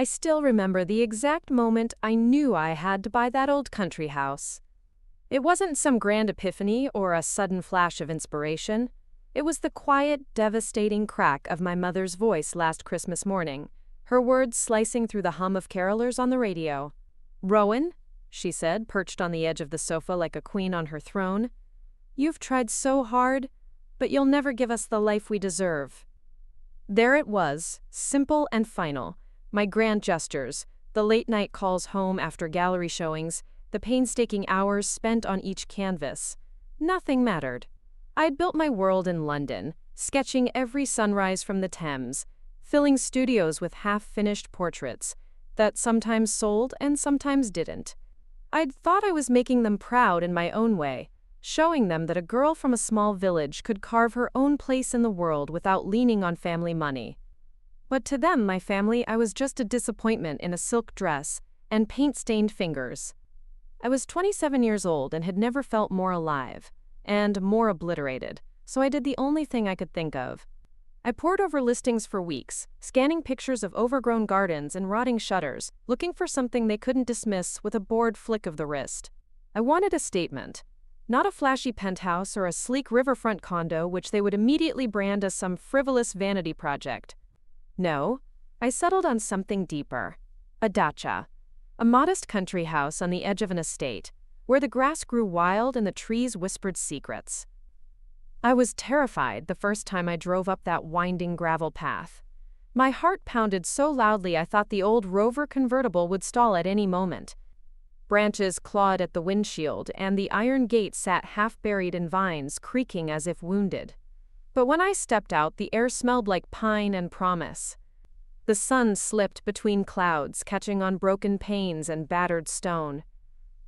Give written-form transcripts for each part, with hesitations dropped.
I still remember the exact moment I knew I had to buy that old country house. It wasn't some grand epiphany or a sudden flash of inspiration. It was the quiet, devastating crack of my mother's voice last Christmas morning, her words slicing through the hum of carolers on the radio. "Rowan," she said, perched on the edge of the sofa like a queen on her throne, "you've tried so hard, but you'll never give us the life we deserve." There it was, simple and final. My grand gestures, the late-night calls home after gallery showings, the painstaking hours spent on each canvas. Nothing mattered. I'd built my world in London, sketching every sunrise from the Thames, filling studios with half-finished portraits that sometimes sold and sometimes didn't. I'd thought I was making them proud in my own way, showing them that a girl from a small village could carve her own place in the world without leaning on family money. But to them, my family, I was just a disappointment in a silk dress and paint-stained fingers. I was 27 years old and had never felt more alive, and more obliterated, so I did the only thing I could think of. I pored over listings for weeks, scanning pictures of overgrown gardens and rotting shutters, looking for something they couldn't dismiss with a bored flick of the wrist. I wanted a statement. Not a flashy penthouse or a sleek riverfront condo which they would immediately brand as some frivolous vanity project. No, I settled on something deeper. A dacha. A modest country house on the edge of an estate, where the grass grew wild and the trees whispered secrets. I was terrified the first time I drove up that winding gravel path. My heart pounded so loudly I thought the old Rover convertible would stall at any moment. Branches clawed at the windshield, and the iron gate sat half-buried in vines, creaking as if wounded. But when I stepped out, the air smelled like pine and promise. The sun slipped between clouds, catching on broken panes and battered stone.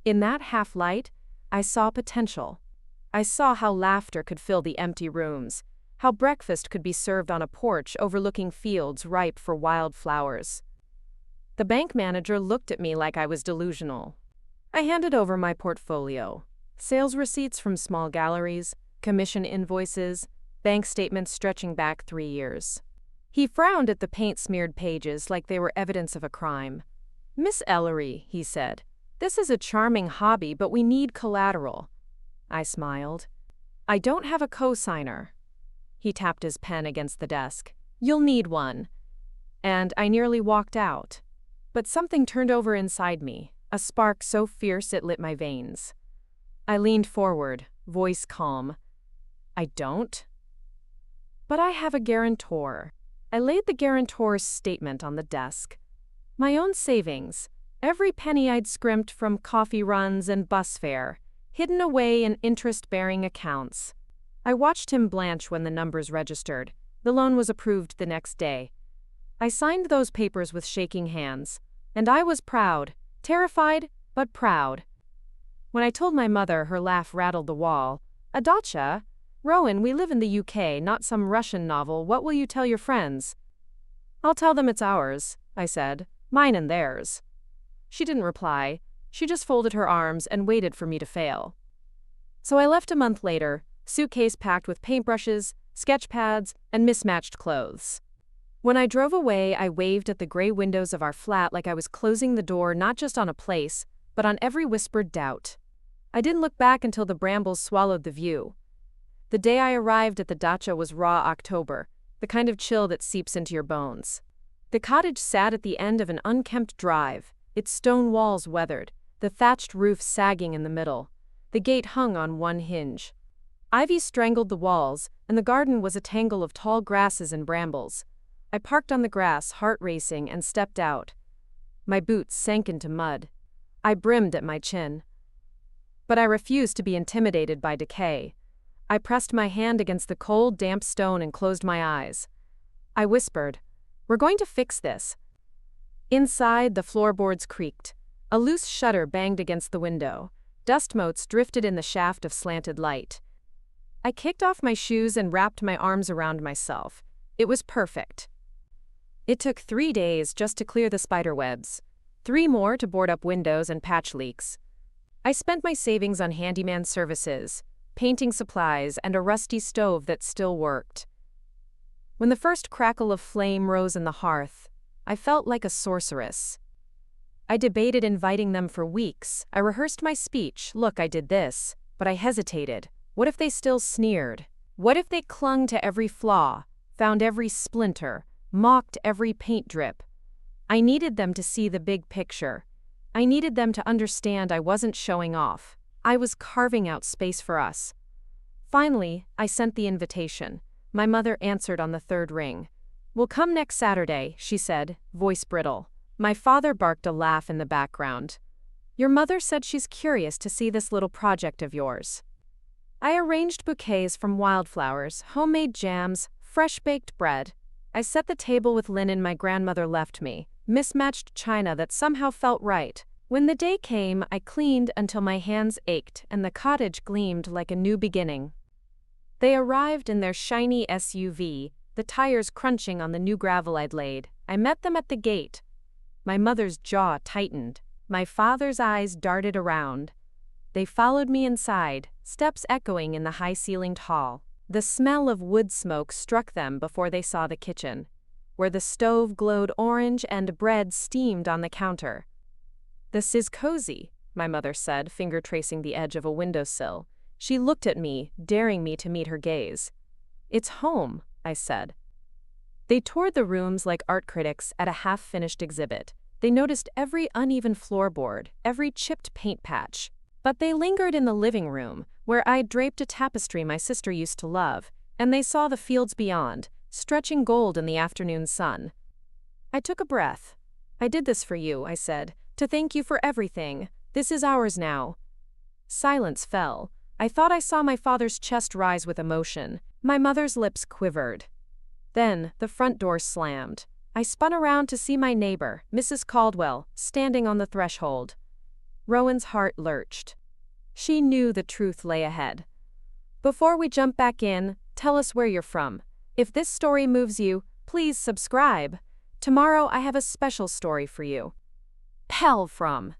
In that half-light, I saw potential. I saw how laughter could fill the empty rooms, how breakfast could be served on a porch overlooking fields ripe for wildflowers. The bank manager looked at me like I was delusional. I handed over my portfolio. Sales receipts from small galleries, commission invoices, bank statements stretching back 3 years. He frowned at the paint-smeared pages like they were evidence of a crime. "Miss Ellery," he said, "this is a charming hobby, but we need collateral." I smiled. "I don't have a co-signer." He tapped his pen against the desk. "You'll need one." And I nearly walked out. But something turned over inside me, a spark so fierce it lit my veins. I leaned forward, voice calm. "I don't? But I have a guarantor." I laid the guarantor's statement on the desk. My own savings, every penny I'd scrimped from coffee runs and bus fare, hidden away in interest-bearing accounts. I watched him blanch when the numbers registered. The loan was approved the next day. I signed those papers with shaking hands, and I was proud, terrified, but proud. When I told my mother, her laugh rattled the wall. "A dacha? Rowan, we live in the UK, not some Russian novel. What will you tell your friends?" "I'll tell them it's ours," I said. "Mine and theirs." She didn't reply. She just folded her arms and waited for me to fail. So I left a month later, suitcase packed with paintbrushes, sketch pads, and mismatched clothes. When I drove away, I waved at the gray windows of our flat like I was closing the door not just on a place, but on every whispered doubt. I didn't look back until the brambles swallowed the view. The day I arrived at the dacha was raw October, the kind of chill that seeps into your bones. The cottage sat at the end of an unkempt drive, its stone walls weathered, the thatched roof sagging in the middle. The gate hung on one hinge. Ivy strangled the walls, and the garden was a tangle of tall grasses and brambles. I parked on the grass, heart racing, and stepped out. My boots sank into mud. I brimmed at my chin. But I refused to be intimidated by decay. I pressed my hand against the cold, damp stone and closed my eyes. I whispered, "We're going to fix this." Inside, the floorboards creaked. A loose shutter banged against the window. Dust motes drifted in the shaft of slanted light. I kicked off my shoes and wrapped my arms around myself. It was perfect. It took 3 days just to clear the spiderwebs, 3 more to board up windows and patch leaks. I spent my savings on handyman services, painting supplies, and a rusty stove that still worked. When the first crackle of flame rose in the hearth, I felt like a sorceress. I debated inviting them for weeks. I rehearsed my speech. Look, I did this. But I hesitated. What if they still sneered? What if they clung to every flaw, found every splinter, mocked every paint drip? I needed them to see the big picture. I needed them to understand I wasn't showing off. I was carving out space for us. Finally, I sent the invitation. My mother answered on the third ring. "We'll come next Saturday," she said, voice brittle. My father barked a laugh in the background. "Your mother said she's curious to see this little project of yours." I arranged bouquets from wildflowers, homemade jams, fresh-baked bread. I set the table with linen my grandmother left me, mismatched china that somehow felt right. When the day came, I cleaned until my hands ached and the cottage gleamed like a new beginning. They arrived in their shiny SUV, the tires crunching on the new gravel I'd laid. I met them at the gate. My mother's jaw tightened. My father's eyes darted around. They followed me inside, steps echoing in the high-ceilinged hall. The smell of wood smoke struck them before they saw the kitchen, where the stove glowed orange and bread steamed on the counter. "This is cozy," my mother said, finger tracing the edge of a windowsill. She looked at me, daring me to meet her gaze. "It's home," I said. They toured the rooms like art critics at a half-finished exhibit. They noticed every uneven floorboard, every chipped paint patch. But they lingered in the living room, where I'd draped a tapestry my sister used to love, and they saw the fields beyond, stretching gold in the afternoon sun. I took a breath. "I did this for you," I said, "to thank you for everything. This is ours now." Silence fell. I thought I saw my father's chest rise with emotion. My mother's lips quivered. Then, the front door slammed. I spun around to see my neighbor, Mrs. Caldwell, standing on the threshold. Rowan's heart lurched. She knew the truth lay ahead. "Before we jump back in, tell us where you're from. If this story moves you, please subscribe. Tomorrow I have a special story for you." "Hell from."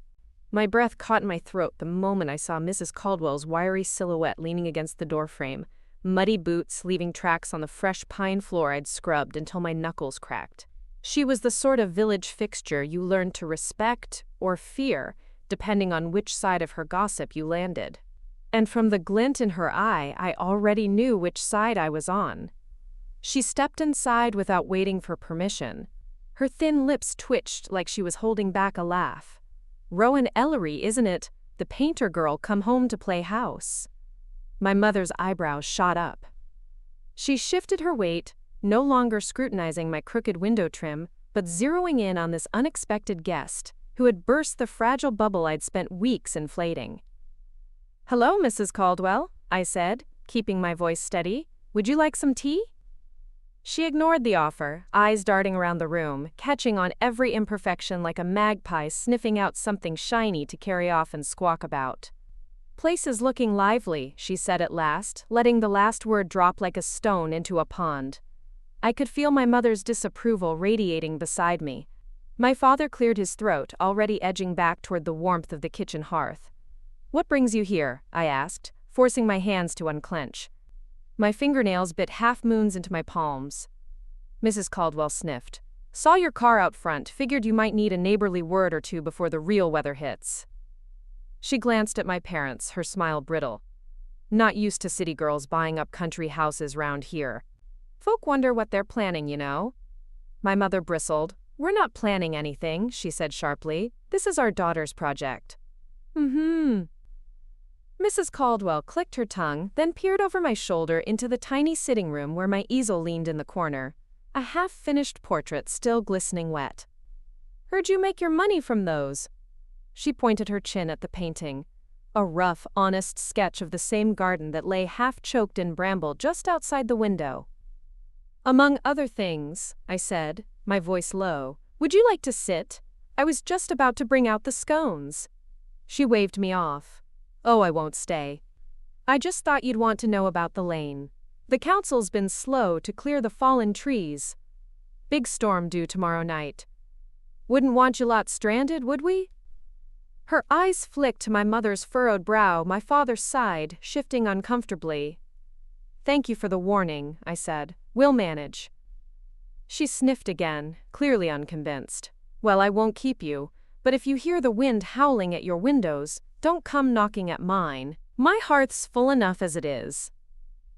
My breath caught in my throat the moment I saw Mrs. Caldwell's wiry silhouette leaning against the doorframe, muddy boots leaving tracks on the fresh pine floor I'd scrubbed until my knuckles cracked. She was the sort of village fixture you learned to respect or fear, depending on which side of her gossip you landed. And from the glint in her eye, I already knew which side I was on. She stepped inside without waiting for permission. Her thin lips twitched like she was holding back a laugh. "Rowan Ellery, isn't it? The painter girl come home to play house." My mother's eyebrows shot up. She shifted her weight, no longer scrutinizing my crooked window trim, but zeroing in on this unexpected guest, who had burst the fragile bubble I'd spent weeks inflating. "Hello, Mrs. Caldwell," I said, keeping my voice steady. "Would you like some tea?" She ignored the offer, eyes darting around the room, catching on every imperfection like a magpie sniffing out something shiny to carry off and squawk about. "Place is looking lively," she said at last, letting the last word drop like a stone into a pond. I could feel my mother's disapproval radiating beside me. My father cleared his throat, already edging back toward the warmth of the kitchen hearth. "What brings you here?" I asked, forcing my hands to unclench. My fingernails bit half-moons into my palms. Mrs. Caldwell sniffed. "Saw your car out front, figured you might need a neighborly word or two before the real weather hits." She glanced at my parents, her smile brittle. "Not used to city girls buying up country houses round here. Folk wonder what they're planning, you know." My mother bristled. "We're not planning anything," she said sharply. "This is our daughter's project." "Mm-hmm." Mrs. Caldwell clicked her tongue, then peered over my shoulder into the tiny sitting room where my easel leaned in the corner, a half-finished portrait still glistening wet. "Heard you make your money from those." She pointed her chin at the painting, a rough, honest sketch of the same garden that lay half-choked in bramble just outside the window. "Among other things," I said, my voice low, "would you like to sit? I was just about to bring out the scones." She waved me off. "Oh, I won't stay. I just thought you'd want to know about the lane. The council's been slow to clear the fallen trees. Big storm due tomorrow night. Wouldn't want you lot stranded, would we?" Her eyes flicked to my mother's furrowed brow. My father sighed, shifting uncomfortably. "Thank you for the warning," I said. "We'll manage." She sniffed again, clearly unconvinced. Well, I won't keep you, but if you hear the wind howling at your windows, don't come knocking at mine. My hearth's full enough as it is.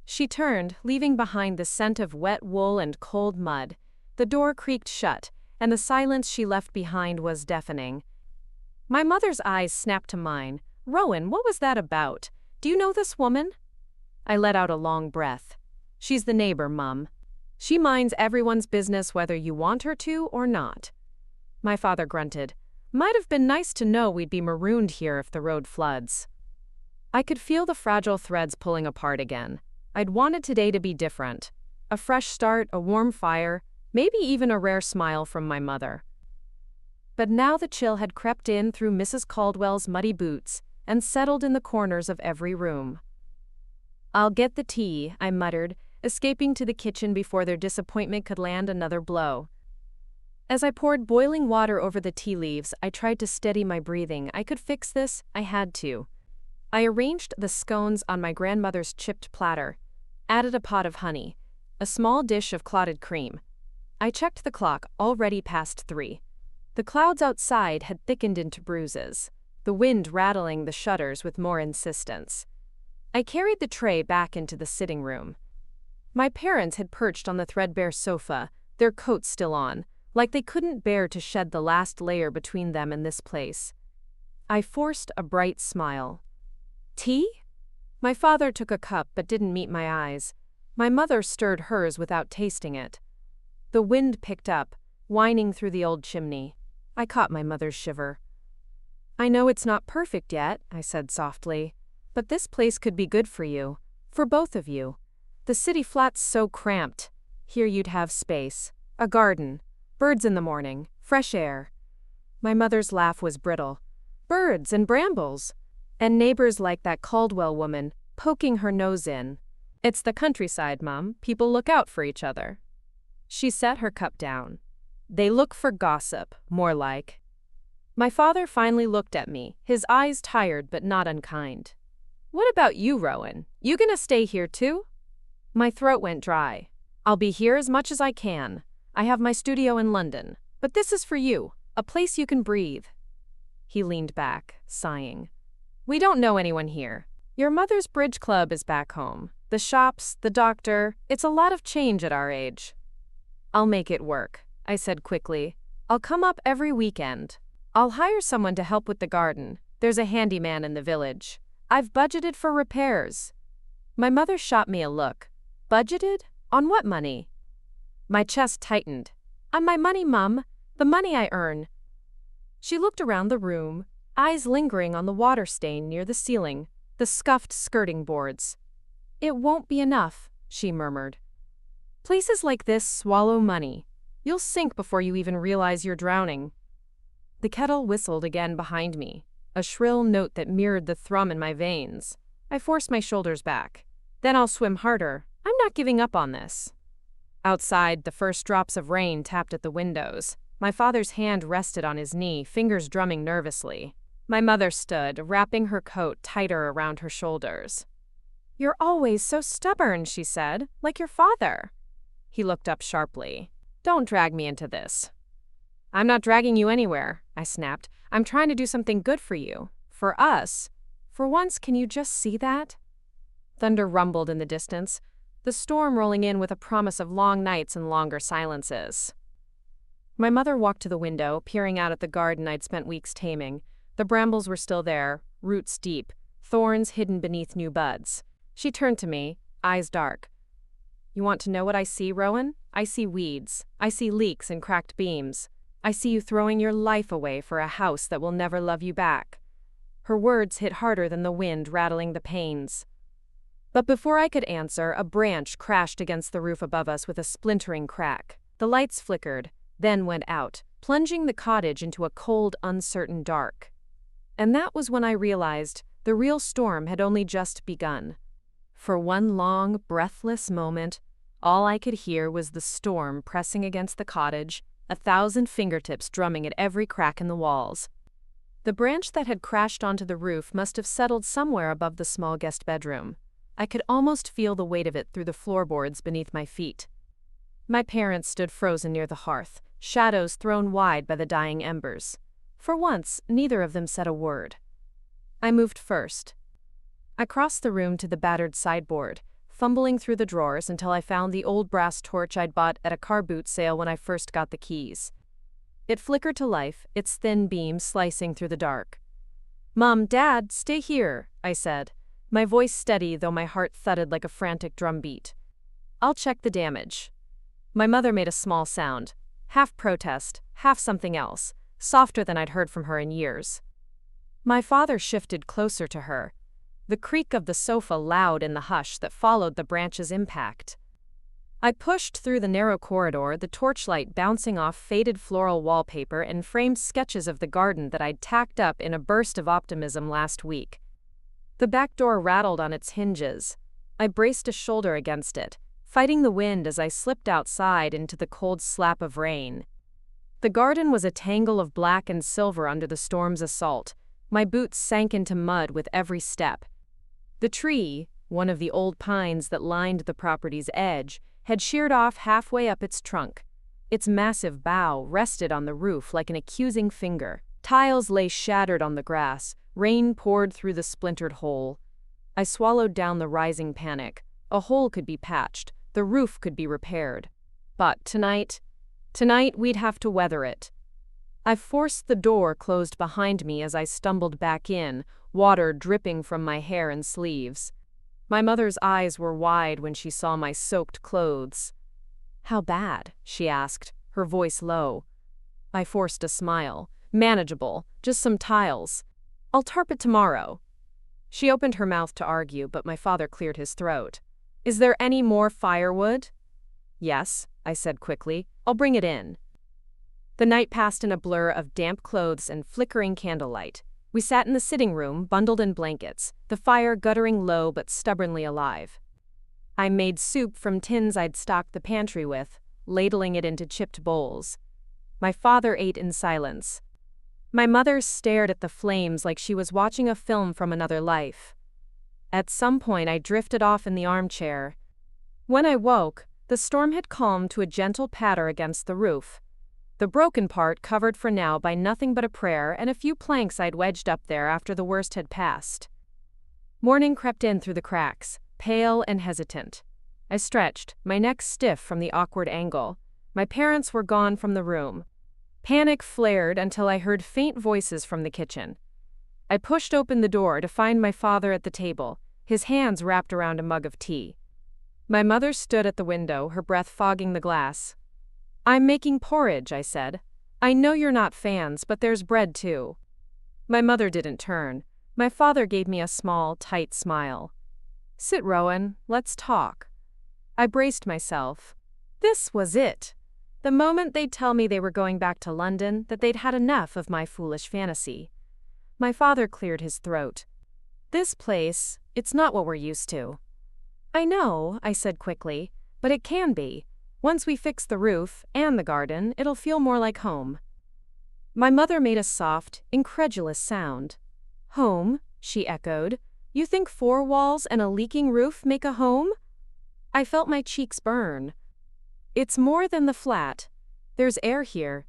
She turned, leaving behind the scent of wet wool and cold mud. The door creaked shut, and the silence she left behind was deafening. My mother's eyes snapped to mine. Rowan, what was that about? Do you know this woman? I let out a long breath. She's the neighbor, Mum. She minds everyone's business whether you want her to or not. My father grunted. Might have been nice to know we'd be marooned here if the road floods. I could feel the fragile threads pulling apart again. I'd wanted today to be different. A fresh start, a warm fire, maybe even a rare smile from my mother. But now the chill had crept in through Mrs. Caldwell's muddy boots and settled in the corners of every room. I'll get the tea, I muttered, escaping to the kitchen before their disappointment could land another blow. As I poured boiling water over the tea leaves, I tried to steady my breathing. I could fix this, I had to. I arranged the scones on my grandmother's chipped platter, added a pot of honey, a small dish of clotted cream. I checked the clock, already past 3. The clouds outside had thickened into bruises, the wind rattling the shutters with more insistence. I carried the tray back into the sitting room. My parents had perched on the threadbare sofa, their coats still on, like they couldn't bear to shed the last layer between them and this place. I forced a bright smile. Tea? My father took a cup but didn't meet my eyes. My mother stirred hers without tasting it. The wind picked up, whining through the old chimney. I caught my mother's shiver. I know it's not perfect yet, I said softly, but this place could be good for you, for both of you. The city flat's so cramped. Here you'd have space, a garden, birds in the morning, fresh air. My mother's laugh was brittle. Birds and brambles. And neighbors like that Caldwell woman, poking her nose in. It's the countryside, Mum. People look out for each other. She set her cup down. They look for gossip, more like. My father finally looked at me, his eyes tired but not unkind. What about you, Rowan? You gonna stay here too? My throat went dry. I'll be here as much as I can. I have my studio in London, but this is for you, a place you can breathe. He leaned back, sighing. We don't know anyone here. Your mother's bridge club is back home. The shops, the doctor, it's a lot of change at our age. I'll make it work, I said quickly. I'll come up every weekend. I'll hire someone to help with the garden. There's a handyman in the village. I've budgeted for repairs. My mother shot me a look. Budgeted? On what money? My chest tightened. On my money, Mum. The money I earn. She looked around the room, eyes lingering on the water stain near the ceiling, the scuffed skirting boards. It won't be enough, she murmured. Places like this swallow money. You'll sink before you even realize you're drowning. The kettle whistled again behind me, a shrill note that mirrored the thrum in my veins. I forced my shoulders back. Then I'll swim harder. I'm not giving up on this. Outside, the first drops of rain tapped at the windows. My father's hand rested on his knee, fingers drumming nervously. My mother stood, wrapping her coat tighter around her shoulders. You're always so stubborn, she said, like your father. He looked up sharply. Don't drag me into this. I'm not dragging you anywhere, I snapped. I'm trying to do something good for you. For us. For once, can you just see that? Thunder rumbled in the distance, the storm rolling in with a promise of long nights and longer silences. My mother walked to the window, peering out at the garden I'd spent weeks taming. The brambles were still there, roots deep, thorns hidden beneath new buds. She turned to me, eyes dark. You want to know what I see, Rowan? I see weeds. I see leaks and cracked beams. I see you throwing your life away for a house that will never love you back. Her words hit harder than the wind rattling the panes. But before I could answer, a branch crashed against the roof above us with a splintering crack. The lights flickered, then went out, plunging the cottage into a cold, uncertain dark. And that was when I realized the real storm had only just begun. For one long, breathless moment, all I could hear was the storm pressing against the cottage, 1,000 fingertips drumming at every crack in the walls. The branch that had crashed onto the roof must have settled somewhere above the small guest bedroom. I could almost feel the weight of it through the floorboards beneath my feet. My parents stood frozen near the hearth, shadows thrown wide by the dying embers. For once, neither of them said a word. I moved first. I crossed the room to the battered sideboard, fumbling through the drawers until I found the old brass torch I'd bought at a car boot sale when I first got the keys. It flickered to life, its thin beam slicing through the dark. "Mom, Dad, stay here," I said, my voice steady though my heart thudded like a frantic drumbeat. "I'll check the damage." My mother made a small sound, half protest, half something else, softer than I'd heard from her in years. My father shifted closer to her, the creak of the sofa loud in the hush that followed the branch's impact. I pushed through the narrow corridor, the torchlight bouncing off faded floral wallpaper and framed sketches of the garden that I'd tacked up in a burst of optimism last week. The back door rattled on its hinges. I braced a shoulder against it, fighting the wind as I slipped outside into the cold slap of rain. The garden was a tangle of black and silver under the storm's assault. My boots sank into mud with every step. The tree, one of the old pines that lined the property's edge, had sheared off halfway up its trunk. Its massive bough rested on the roof like an accusing finger. Tiles lay shattered on the grass, rain poured through the splintered hole. I swallowed down the rising panic. A hole could be patched, the roof could be repaired. But tonight we'd have to weather it. I forced the door closed behind me as I stumbled back in, water dripping from my hair and sleeves. My mother's eyes were wide when she saw my soaked clothes. "How bad?" she asked, her voice low. I forced a smile. "Manageable, just some tiles. I'll tarp it tomorrow." She opened her mouth to argue, but my father cleared his throat. "Is there any more firewood?" "Yes," I said quickly. "I'll bring it in." The night passed in a blur of damp clothes and flickering candlelight. We sat in the sitting room, bundled in blankets, the fire guttering low but stubbornly alive. I made soup from tins I'd stocked the pantry with, ladling it into chipped bowls. My father ate in silence. My mother stared at the flames like she was watching a film from another life. At some point I drifted off in the armchair. When I woke, the storm had calmed to a gentle patter against the roof. The broken part covered for now by nothing but a prayer and a few planks I'd wedged up there after the worst had passed. Morning crept in through the cracks, pale and hesitant. I stretched, my neck stiff from the awkward angle. My parents were gone from the room. Panic flared until I heard faint voices from the kitchen. I pushed open the door to find my father at the table, his hands wrapped around a mug of tea. My mother stood at the window, her breath fogging the glass. "I'm making porridge," I said. "I know you're not fans, but there's bread too." My mother didn't turn. My father gave me a small, tight smile. "Sit, Rowan, let's talk." I braced myself. This was it. The moment they'd tell me they were going back to London, that they'd had enough of my foolish fantasy. My father cleared his throat. "This place, it's not what we're used to." "I know," I said quickly, "but it can be. Once we fix the roof and the garden, it'll feel more like home." My mother made a soft, incredulous sound. "Home?" she echoed. "You think 4 walls and a leaking roof make a home?" I felt my cheeks burn. "It's more than the flat. There's air here.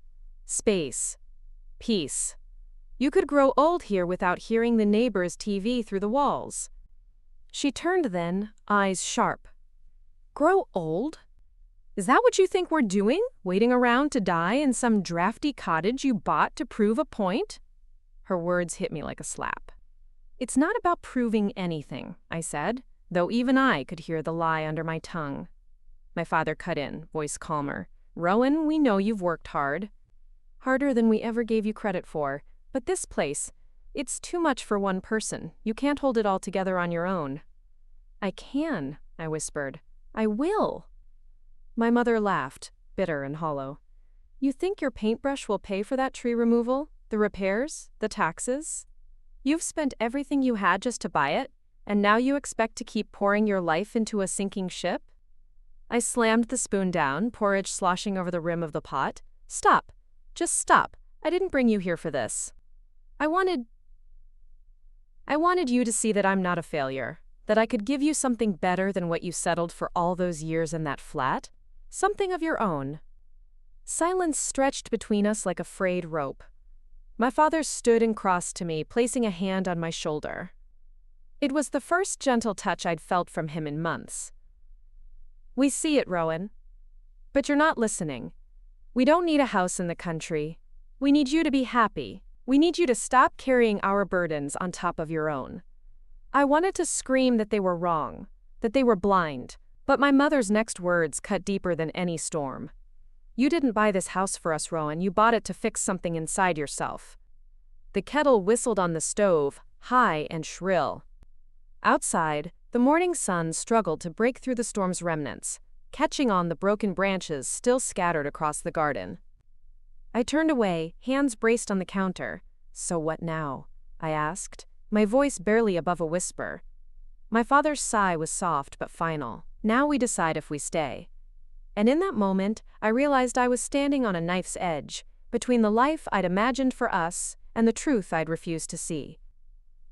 Space. Peace. You could grow old here without hearing the neighbor's TV through the walls." She turned then, eyes sharp. "Grow old? Is that what you think we're doing? Waiting around to die in some drafty cottage you bought to prove a point?" Her words hit me like a slap. "It's not about proving anything," I said, though even I could hear the lie under my tongue. My father cut in, voice calmer. "Rowan, we know you've worked hard. Harder than we ever gave you credit for. But this place, it's too much for one person. You can't hold it all together on your own." "I can," I whispered. "I will." My mother laughed, bitter and hollow. "You think your paintbrush will pay for that tree removal? The repairs? The taxes? You've spent everything you had just to buy it, and now you expect to keep pouring your life into a sinking ship?" I slammed the spoon down, porridge sloshing over the rim of the pot. "Stop. Just stop. I didn't bring you here for this. I wanted you to see that I'm not a failure, that I could give you something better than what you settled for all those years in that flat. something of your own. Silence stretched between us like a frayed rope. My father stood and crossed to me, placing a hand on my shoulder. It was the first gentle touch I'd felt from him in months. We see it, Rowan. But you're not listening. We don't need a house in the country. We need you to be happy. We need you to stop carrying our burdens on top of your own. I wanted to scream that they were wrong, that they were blind, but my mother's next words cut deeper than any storm. You didn't buy this house for us, Rowan. You bought it to fix something inside yourself. The kettle whistled on the stove, high and shrill. Outside, the morning sun struggled to break through the storm's remnants, catching on the broken branches still scattered across the garden. I turned away, hands braced on the counter. So what now? I asked, my voice barely above a whisper. My father's sigh was soft but final. Now we decide if we stay. And in that moment, I realized I was standing on a knife's edge, between the life I'd imagined for us and the truth I'd refused to see.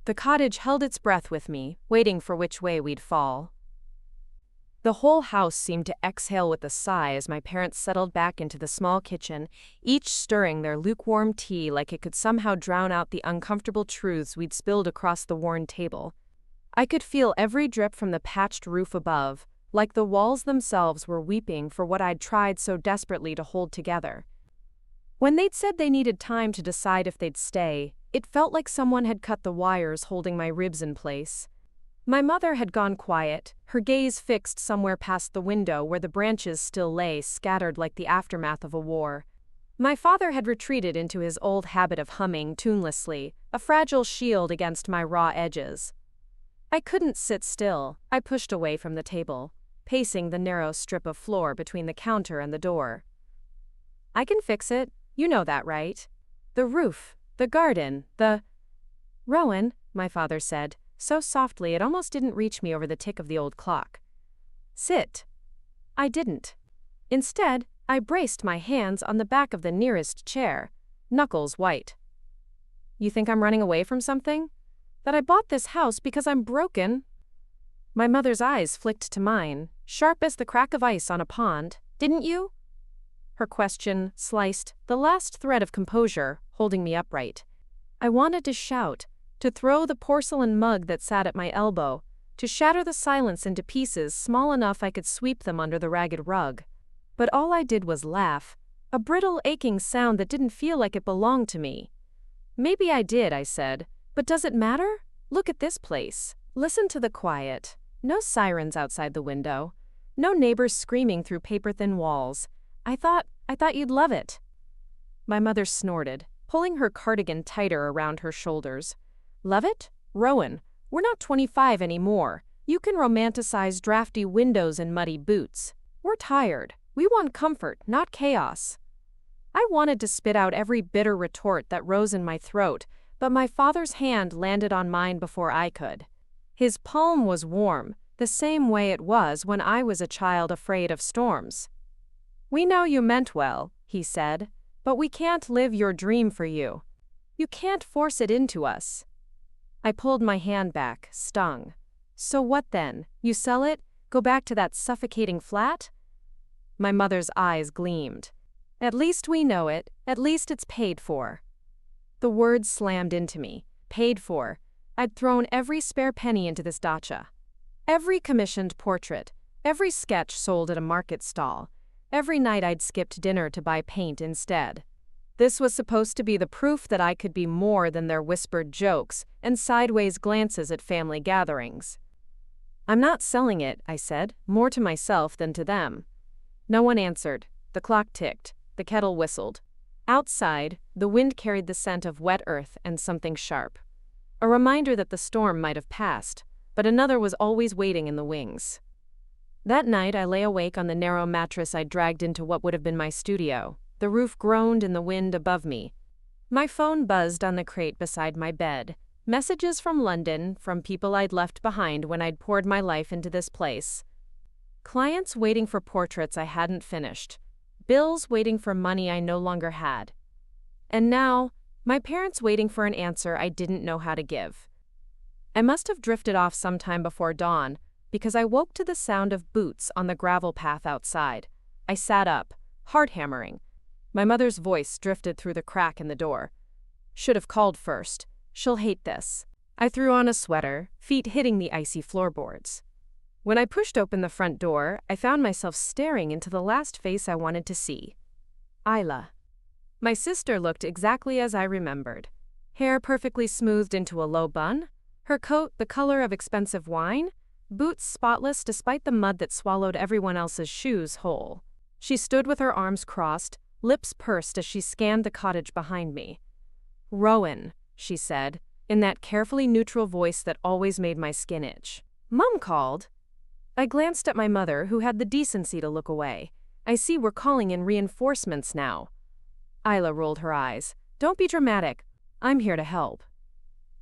The cottage held its breath with me, waiting for which way we'd fall. The whole house seemed to exhale with a sigh as my parents settled back into the small kitchen, each stirring their lukewarm tea like it could somehow drown out the uncomfortable truths we'd spilled across the worn table. I could feel every drip from the patched roof above, like the walls themselves were weeping for what I'd tried so desperately to hold together. When they'd said they needed time to decide if they'd stay, it felt like someone had cut the wires holding my ribs in place. My mother had gone quiet, her gaze fixed somewhere past the window where the branches still lay scattered like the aftermath of a war. My father had retreated into his old habit of humming tunelessly, a fragile shield against my raw edges. I couldn't sit still. I pushed away from the table, pacing the narrow strip of floor between the counter and the door. I can fix it, you know that, right? The roof, the garden, Rowan, my father said, so softly it almost didn't reach me over the tick of the old clock. Sit. I didn't. Instead, I braced my hands on the back of the nearest chair, knuckles white. You think I'm running away from something? That I bought this house because I'm broken? My mother's eyes flicked to mine, sharp as the crack of ice on a pond. Didn't you? Her question sliced the last thread of composure, holding me upright. I wanted to shout, to throw the porcelain mug that sat at my elbow, to shatter the silence into pieces small enough I could sweep them under the ragged rug. But all I did was laugh, a brittle, aching sound that didn't feel like it belonged to me. Maybe I did, I said, but does it matter? Look at this place. Listen to the quiet. No sirens outside the window. No neighbors screaming through paper-thin walls. I thought you'd love it. My mother snorted, pulling her cardigan tighter around her shoulders. Love it? Rowan, we're not 25 anymore. You can romanticize drafty windows and muddy boots. We're tired. We want comfort, not chaos. I wanted to spit out every bitter retort that rose in my throat, but my father's hand landed on mine before I could. His palm was warm, the same way it was when I was a child afraid of storms. We know you meant well, he said, but we can't live your dream for you. You can't force it into us. I pulled my hand back, stung. So what then? You sell it? Go back to that suffocating flat? My mother's eyes gleamed. At least we know it. At least it's paid for. The words slammed into me. Paid for. I'd thrown every spare penny into this dacha. Every commissioned portrait. Every sketch sold at a market stall. Every night I'd skipped dinner to buy paint instead. This was supposed to be the proof that I could be more than their whispered jokes and sideways glances at family gatherings. I'm not selling it, I said, more to myself than to them. No one answered. The clock ticked. The kettle whistled. Outside, the wind carried the scent of wet earth and something sharp. A reminder that the storm might have passed, but another was always waiting in the wings. That night I lay awake on the narrow mattress I'd dragged into what would have been my studio. The roof groaned in the wind above me. My phone buzzed on the crate beside my bed. Messages from London, from people I'd left behind when I'd poured my life into this place. Clients waiting for portraits I hadn't finished. Bills waiting for money I no longer had. And now, my parents waiting for an answer I didn't know how to give. I must have drifted off sometime before dawn, because I woke to the sound of boots on the gravel path outside. I sat up, heart hammering. My mother's voice drifted through the crack in the door. Should have called first. She'll hate this. I threw on a sweater, feet hitting the icy floorboards. When I pushed open the front door, I found myself staring into the last face I wanted to see. Isla. My sister looked exactly as I remembered. Hair perfectly smoothed into a low bun, her coat the color of expensive wine, boots spotless despite the mud that swallowed everyone else's shoes whole. She stood with her arms crossed, lips pursed as she scanned the cottage behind me. "Rowan," she said, in that carefully neutral voice that always made my skin itch. "Mom called." I glanced at my mother, who had the decency to look away. "I see we're calling in reinforcements now." Isla rolled her eyes. "Don't be dramatic. I'm here to help."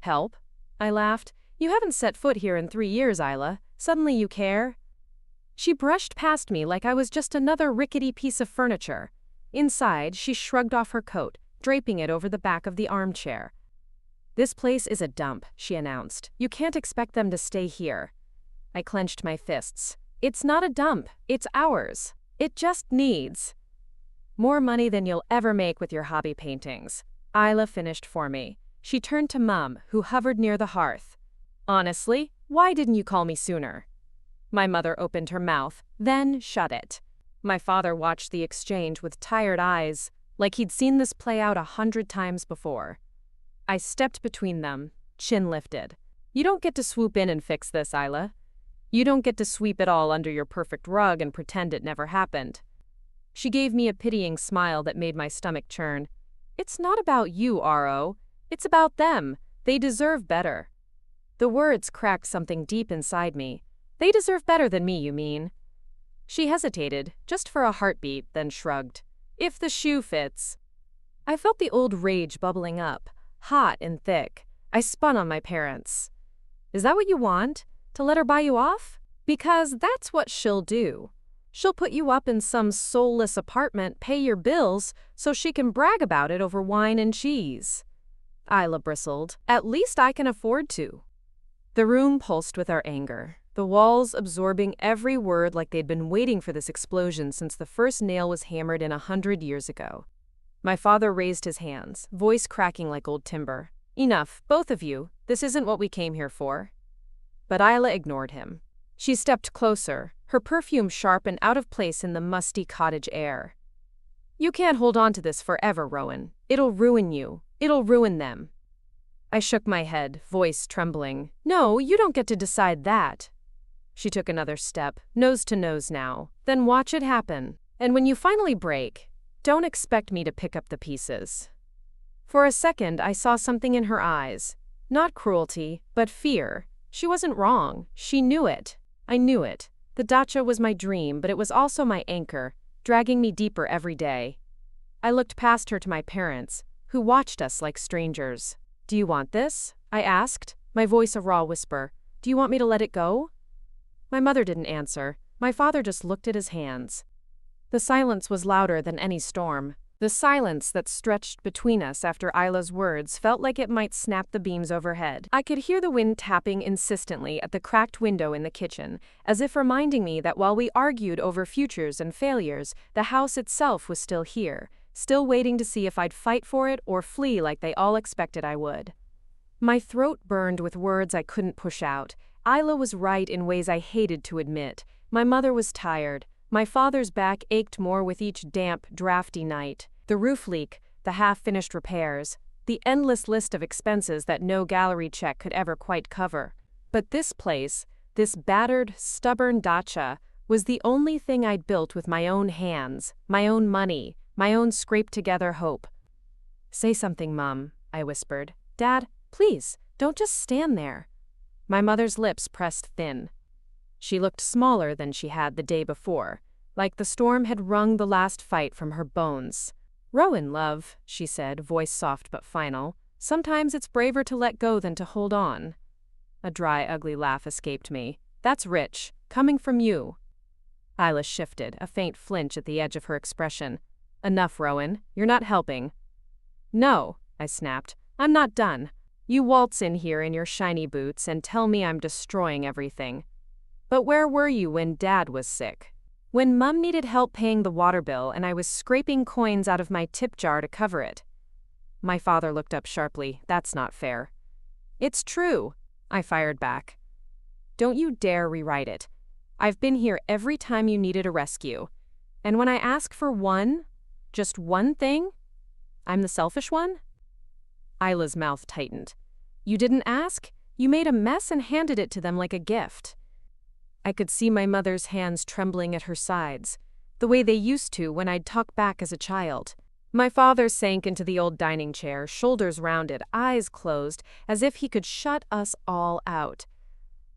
"Help?" I laughed. "You haven't set foot here in 3 years, Isla. Suddenly you care?" She brushed past me like I was just another rickety piece of furniture. Inside, she shrugged off her coat, draping it over the back of the armchair. "This place is a dump," she announced. "You can't expect them to stay here." I clenched my fists. "It's not a dump. It's ours. It just needs more money than you'll ever make with your hobby paintings." Isla finished for me. She turned to Mum, who hovered near the hearth. "Honestly, why didn't you call me sooner?" My mother opened her mouth, then shut it. My father watched the exchange with tired eyes, like he'd seen this play out 100 times before. I stepped between them, chin lifted. "You don't get to swoop in and fix this, Isla. You don't get to sweep it all under your perfect rug and pretend it never happened." She gave me a pitying smile that made my stomach churn. "It's not about you, R.O. It's about them. They deserve better." The words cracked something deep inside me. "They deserve better than me, you mean?" She hesitated, just for a heartbeat, then shrugged. "If the shoe fits." I felt the old rage bubbling up, hot and thick. I spun on my parents. "Is that what you want? To let her buy you off? Because that's what she'll do. She'll put you up in some soulless apartment, pay your bills, so she can brag about it over wine and cheese." Isla bristled. "At least I can afford to." The room pulsed with our anger, the walls absorbing every word like they'd been waiting for this explosion since the first nail was hammered in 100 years ago. My father raised his hands, voice cracking like old timber. "Enough, both of you. This isn't what we came here for." But Isla ignored him. She stepped closer, her perfume sharp and out of place in the musty cottage air. "You can't hold on to this forever, Rowan. It'll ruin you. It'll ruin them." I shook my head, voice trembling. "No, you don't get to decide that." She took another step, nose to nose now. "Then watch it happen. And when you finally break, don't expect me to pick up the pieces." For a second, I saw something in her eyes. Not cruelty, but fear. She wasn't wrong. She knew it. I knew it. The dacha was my dream, but it was also my anchor, dragging me deeper every day. I looked past her to my parents, who watched us like strangers. "Do you want this?" I asked, my voice a raw whisper. "Do you want me to let it go?" My mother didn't answer. My father just looked at his hands. The silence was louder than any storm. The silence that stretched between us after Isla's words felt like it might snap the beams overhead. I could hear the wind tapping insistently at the cracked window in the kitchen, as if reminding me that while we argued over futures and failures, the house itself was still here, still waiting to see if I'd fight for it or flee like they all expected I would. My throat burned with words I couldn't push out. Isla was right in ways I hated to admit. My mother was tired. My father's back ached more with each damp, drafty night. The roof leak, the half-finished repairs, the endless list of expenses that no gallery check could ever quite cover. But this place, this battered, stubborn dacha, was the only thing I'd built with my own hands, my own money, my own scraped-together hope. "Say something, Mom," I whispered. "Dad, please, don't just stand there." My mother's lips pressed thin. She looked smaller than she had the day before, like the storm had wrung the last fight from her bones. "Rowan, love," she said, voice soft but final. "Sometimes it's braver to let go than to hold on." A dry, ugly laugh escaped me. "That's rich, coming from you." Isla shifted, a faint flinch at the edge of her expression. "Enough, Rowan. You're not helping." "No," I snapped. "I'm not done. You waltz in here in your shiny boots and tell me I'm destroying everything. But where were you when Dad was sick? When Mum needed help paying the water bill and I was scraping coins out of my tip jar to cover it. My father looked up sharply. That's not fair. It's true, I fired back. Don't you dare rewrite it. I've been here every time you needed a rescue. And when I ask for just one thing, I'm the selfish one? Isla's mouth tightened. You didn't ask? You made a mess and handed it to them like a gift. I could see my mother's hands trembling at her sides, the way they used to when I'd talk back as a child. My father sank into the old dining chair, shoulders rounded, eyes closed, as if he could shut us all out.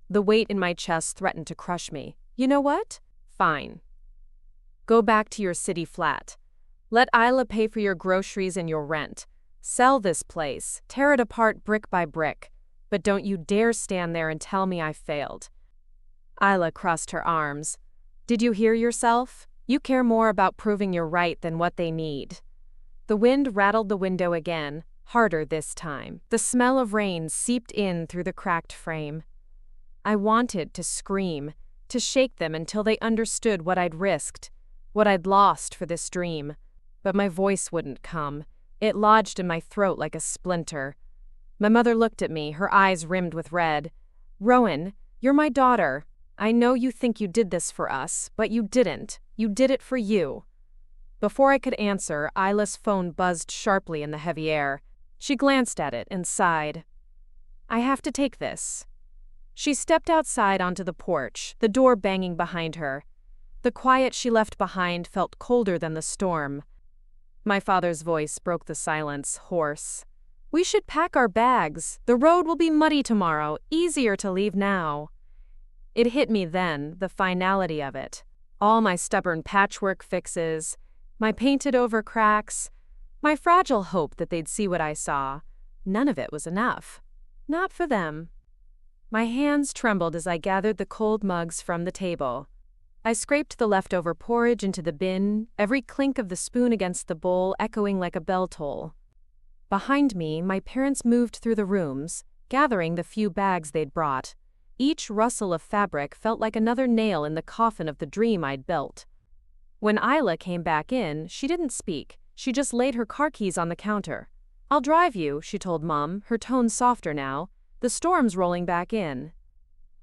The weight in my chest threatened to crush me. You know what? Fine. Go back to your city flat. Let Isla pay for your groceries and your rent. Sell this place, tear it apart brick by brick. But don't you dare stand there and tell me I failed. Isla crossed her arms. Did you hear yourself? You care more about proving you're right than what they need. The wind rattled the window again, harder this time. The smell of rain seeped in through the cracked frame. I wanted to scream, to shake them until they understood what I'd risked, what I'd lost for this dream. But my voice wouldn't come. It lodged in my throat like a splinter. My mother looked at me, her eyes rimmed with red. Rowan, you're my daughter. I know you think you did this for us, but you didn't. You did it for you. Before I could answer, Isla's phone buzzed sharply in the heavy air. She glanced at it and sighed. I have to take this. She stepped outside onto the porch, the door banging behind her. The quiet she left behind felt colder than the storm. My father's voice broke the silence, hoarse. We should pack our bags. The road will be muddy tomorrow, easier to leave now. It hit me then, the finality of it. All my stubborn patchwork fixes, my painted-over cracks, my fragile hope that they'd see what I saw. None of it was enough. Not for them. My hands trembled as I gathered the cold mugs from the table. I scraped the leftover porridge into the bin, every clink of the spoon against the bowl echoing like a bell toll. Behind me, my parents moved through the rooms, gathering the few bags they'd brought. Each rustle of fabric felt like another nail in the coffin of the dream I'd built. When Isla came back in, she didn't speak. She just laid her car keys on the counter. I'll drive you, she told Mom, her tone softer now. The storm's rolling back in.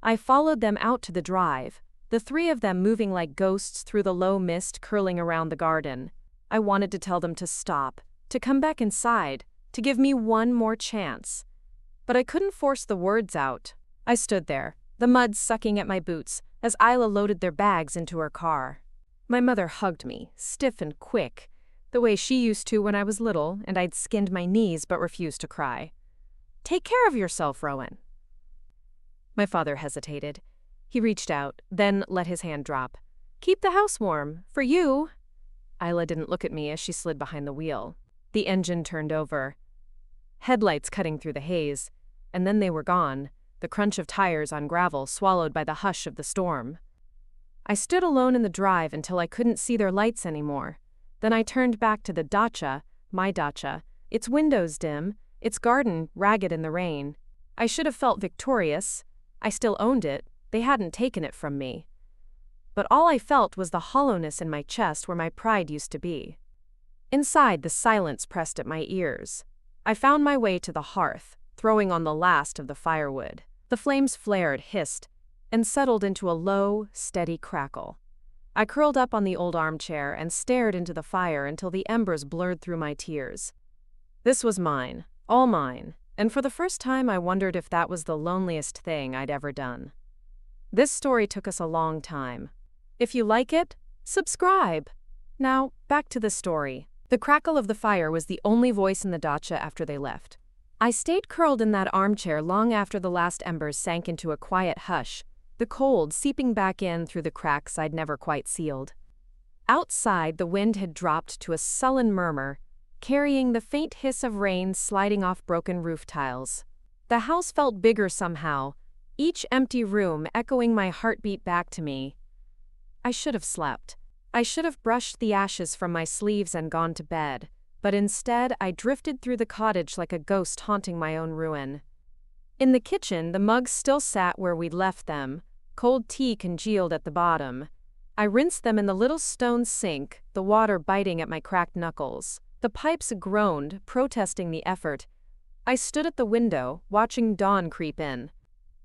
I followed them out to the drive, the three of them moving like ghosts through the low mist curling around the garden. I wanted to tell them to stop, to come back inside, to give me one more chance. But I couldn't force the words out. I stood there, the mud sucking at my boots, as Isla loaded their bags into her car. My mother hugged me, stiff and quick, the way she used to when I was little and I'd skinned my knees but refused to cry. Take care of yourself, Rowan. My father hesitated. He reached out, then let his hand drop. Keep the house warm, for you. Isla didn't look at me as she slid behind the wheel. The engine turned over. Headlights cutting through the haze, and then they were gone, the crunch of tires on gravel swallowed by the hush of the storm. I stood alone in the drive until I couldn't see their lights anymore. Then I turned back to the dacha, my dacha, its windows dim, its garden ragged in the rain. I should have felt victorious. I still owned it. They hadn't taken it from me. But all I felt was the hollowness in my chest where my pride used to be. Inside, the silence pressed at my ears. I found my way to the hearth, throwing on the last of the firewood. The flames flared, hissed, and settled into a low, steady crackle. I curled up on the old armchair and stared into the fire until the embers blurred through my tears. This was mine, all mine, and for the first time I wondered if that was the loneliest thing I'd ever done. This story took us a long time. If you like it, subscribe. Now, back to the story. The crackle of the fire was the only voice in the dacha after they left. I stayed curled in that armchair long after the last embers sank into a quiet hush, the cold seeping back in through the cracks I'd never quite sealed. Outside, the wind had dropped to a sullen murmur, carrying the faint hiss of rain sliding off broken roof tiles. The house felt bigger somehow, each empty room echoing my heartbeat back to me. I should have slept. I should have brushed the ashes from my sleeves and gone to bed, but instead I drifted through the cottage like a ghost haunting my own ruin. In the kitchen, the mugs still sat where we'd left them, cold tea congealed at the bottom. I rinsed them in the little stone sink, the water biting at my cracked knuckles. The pipes groaned, protesting the effort. I stood at the window, watching dawn creep in.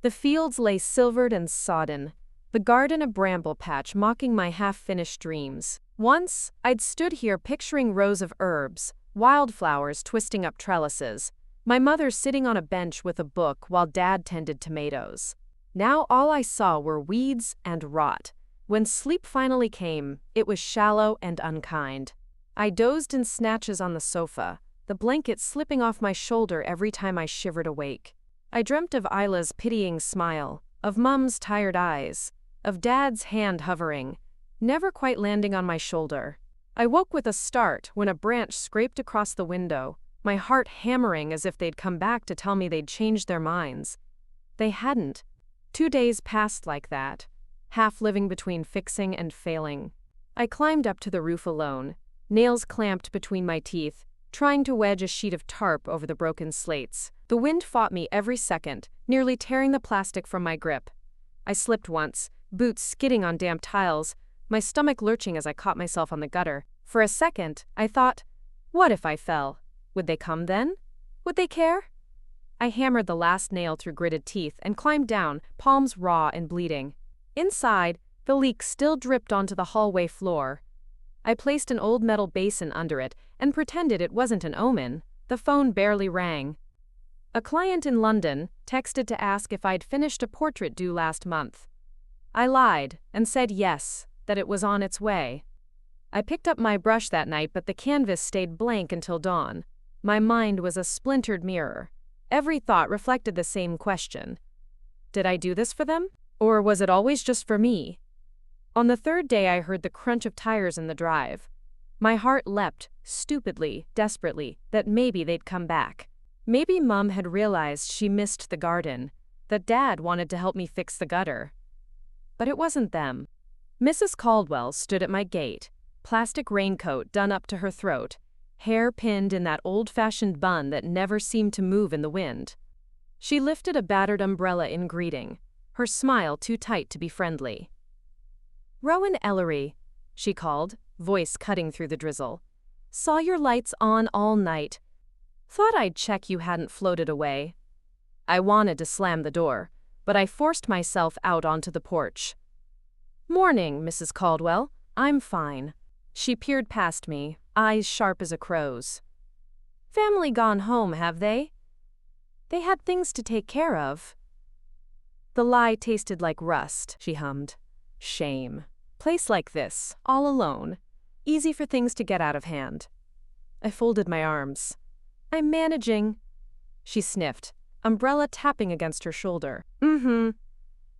The fields lay silvered and sodden, the garden a bramble patch mocking my half-finished dreams. Once, I'd stood here picturing rows of herbs, wildflowers twisting up trellises, my mother sitting on a bench with a book while Dad tended tomatoes. Now all I saw were weeds and rot. When sleep finally came, it was shallow and unkind. I dozed in snatches on the sofa, the blanket slipping off my shoulder every time I shivered awake. I dreamt of Isla's pitying smile, of Mum's tired eyes, of Dad's hand hovering, never quite landing on my shoulder. I woke with a start when a branch scraped across the window, my heart hammering as if they'd come back to tell me they'd changed their minds. They hadn't. 2 days passed like that, half living between fixing and failing. I climbed up to the roof alone, nails clamped between my teeth, trying to wedge a sheet of tarp over the broken slates. The wind fought me every second, nearly tearing the plastic from my grip. I slipped once, boots skidding on damp tiles, my stomach lurching as I caught myself on the gutter. For a second, I thought, what if I fell? Would they come then? Would they care? I hammered the last nail through gritted teeth and climbed down, palms raw and bleeding. Inside, the leak still dripped onto the hallway floor. I placed an old metal basin under it and pretended it wasn't an omen. The phone barely rang. A client in London texted to ask if I'd finished a portrait due last month. I lied and said yes, that it was on its way. I picked up my brush that night, but the canvas stayed blank until dawn. My mind was a splintered mirror. Every thought reflected the same question. Did I do this for them? Or was it always just for me? On the third day I heard the crunch of tires in the drive. My heart leapt, stupidly, desperately, that maybe they'd come back. Maybe Mum had realized she missed the garden, that Dad wanted to help me fix the gutter. But it wasn't them. Mrs. Caldwell stood at my gate, plastic raincoat done up to her throat, hair pinned in that old-fashioned bun that never seemed to move in the wind. She lifted a battered umbrella in greeting, her smile too tight to be friendly. "Rowan Ellery," she called, voice cutting through the drizzle. "Saw your lights on all night. Thought I'd check you hadn't floated away." I wanted to slam the door, but I forced myself out onto the porch. "Morning, Mrs. Caldwell. I'm fine." She peered past me, eyes sharp as a crow's. "Family gone home, have they? They had things to take care of." The lie tasted like rust, she hummed. Shame. Place like this, all alone. Easy for things to get out of hand. I folded my arms. "I'm managing." She sniffed, umbrella tapping against her shoulder.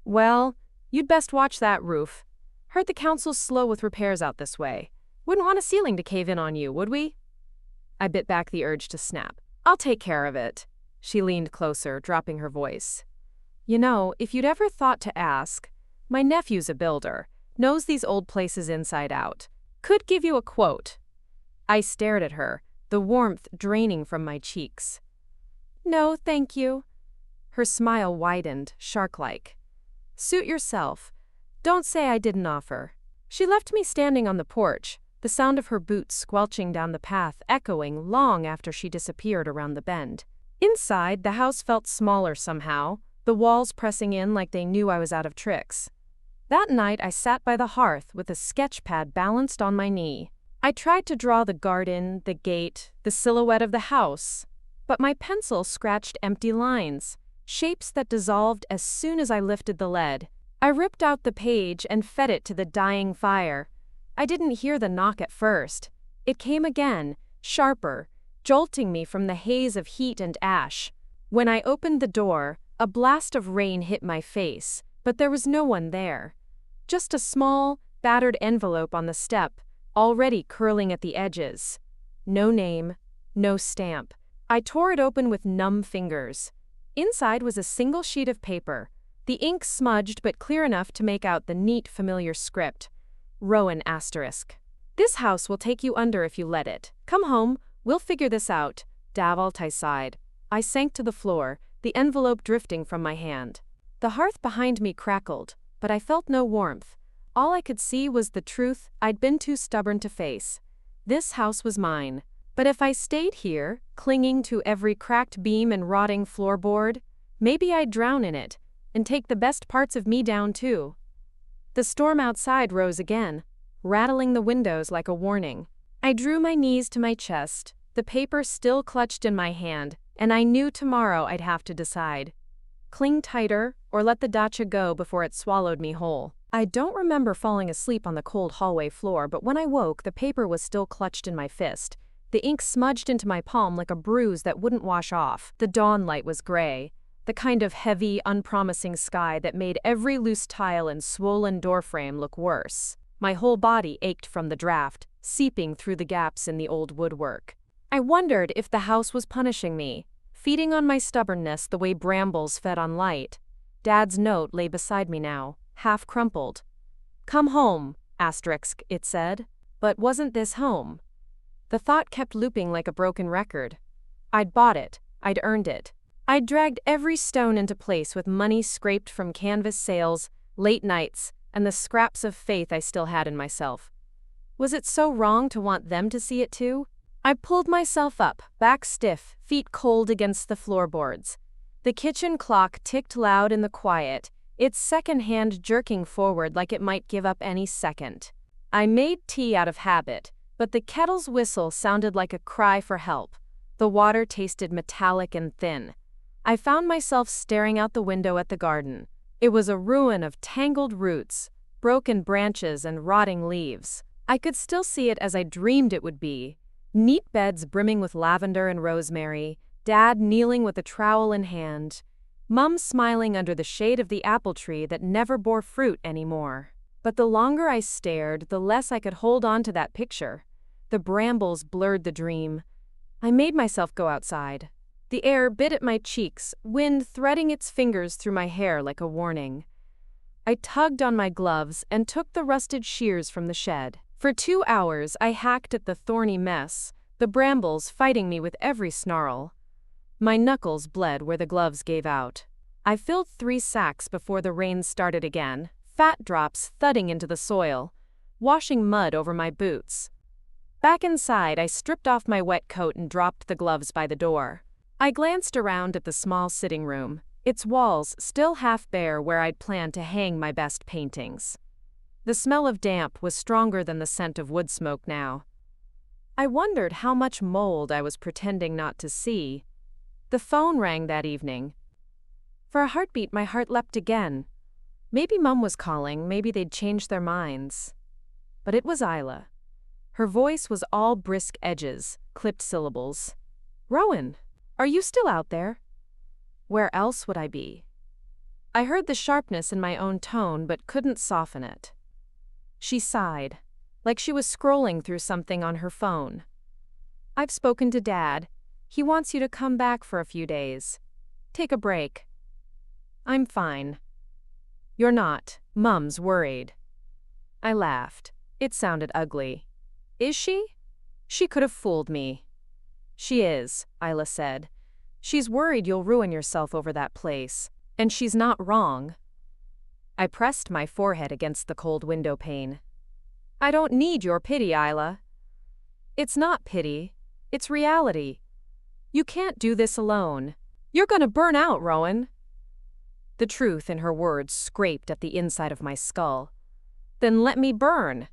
Well, you'd best watch that roof. Heard the council's slow with repairs out this way. Wouldn't want a ceiling to cave in on you, would we? I bit back the urge to snap. "I'll take care of it." She leaned closer, dropping her voice. "You know, if you'd ever thought to ask, my nephew's a builder, knows these old places inside out. Could give you a quote." I stared at her, the warmth draining from my cheeks. "No, thank you." Her smile widened, shark-like. "Suit yourself. Don't say I didn't offer." She left me standing on the porch, the sound of her boots squelching down the path echoing long after she disappeared around the bend. Inside, the house felt smaller somehow, the walls pressing in like they knew I was out of tricks. That night I sat by the hearth with a sketch pad balanced on my knee. I tried to draw the garden, the gate, the silhouette of the house, but my pencil scratched empty lines, shapes that dissolved as soon as I lifted the lead. I ripped out the page and fed it to the dying fire. I didn't hear the knock at first. It came again, sharper, jolting me from the haze of heat and ash. When I opened the door, a blast of rain hit my face, but there was no one there. Just a small, battered envelope on the step, already curling at the edges. No name, no stamp. I tore it open with numb fingers. Inside was a single sheet of paper, the ink smudged but clear enough to make out the neat, familiar script. Rowan asterisk. "This house will take you under if you let it. Come home, we'll figure this out." Davalt sighed. I sank to the floor, the envelope drifting from my hand. The hearth behind me crackled, but I felt no warmth. All I could see was the truth I'd been too stubborn to face. This house was mine. But if I stayed here, clinging to every cracked beam and rotting floorboard, maybe I'd drown in it, and take the best parts of me down too. The storm outside rose again, rattling the windows like a warning. I drew my knees to my chest, the paper still clutched in my hand, and I knew tomorrow I'd have to decide. Cling tighter, or let the dacha go before it swallowed me whole. I don't remember falling asleep on the cold hallway floor, but when I woke, the paper was still clutched in my fist. The ink smudged into my palm like a bruise that wouldn't wash off. The dawn light was gray, the kind of heavy, unpromising sky that made every loose tile and swollen doorframe look worse. My whole body ached from the draft, seeping through the gaps in the old woodwork. I wondered if the house was punishing me, feeding on my stubbornness the way brambles fed on light. Dad's note lay beside me now, half crumpled. "Come home," asterisk, it said. But wasn't this home? The thought kept looping like a broken record. I'd bought it. I'd earned it. I'd dragged every stone into place with money scraped from canvas sales, late nights, and the scraps of faith I still had in myself. Was it so wrong to want them to see it too? I pulled myself up, back stiff, feet cold against the floorboards. The kitchen clock ticked loud in the quiet, its second hand jerking forward like it might give up any second. I made tea out of habit, but the kettle's whistle sounded like a cry for help. The water tasted metallic and thin. I found myself staring out the window at the garden. It was a ruin of tangled roots, broken branches, and rotting leaves. I could still see it as I dreamed it would be. Neat beds brimming with lavender and rosemary, Dad kneeling with a trowel in hand, Mum smiling under the shade of the apple tree that never bore fruit anymore. But the longer I stared, the less I could hold on to that picture. The brambles blurred the dream. I made myself go outside. The air bit at my cheeks, wind threading its fingers through my hair like a warning. I tugged on my gloves and took the rusted shears from the shed. For 2 hours, I hacked at the thorny mess, the brambles fighting me with every snarl. My knuckles bled where the gloves gave out. I filled 3 sacks before the rain started again, fat drops thudding into the soil, washing mud over my boots. Back inside, I stripped off my wet coat and dropped the gloves by the door. I glanced around at the small sitting room, its walls still half bare where I'd planned to hang my best paintings. The smell of damp was stronger than the scent of wood smoke now. I wondered how much mold I was pretending not to see. The phone rang that evening. For a heartbeat, my heart leapt again. Maybe Mum was calling, maybe they'd changed their minds. But it was Isla. Her voice was all brisk edges, clipped syllables. "Rowan, are you still out there?" Where else would I be? I heard the sharpness in my own tone but couldn't soften it. She sighed, like she was scrolling through something on her phone. "I've spoken to Dad. He wants you to come back for a few days. Take a break." "I'm fine." "You're not. Mum's worried." I laughed. It sounded ugly. "Is she?" She could have fooled me. "She is," Isla said. "She's worried you'll ruin yourself over that place. And she's not wrong." I pressed my forehead against the cold window pane. "I don't need your pity, Isla." "It's not pity. It's reality. You can't do this alone. You're gonna burn out, Rowan." The truth in her words scraped at the inside of my skull. "Then let me burn."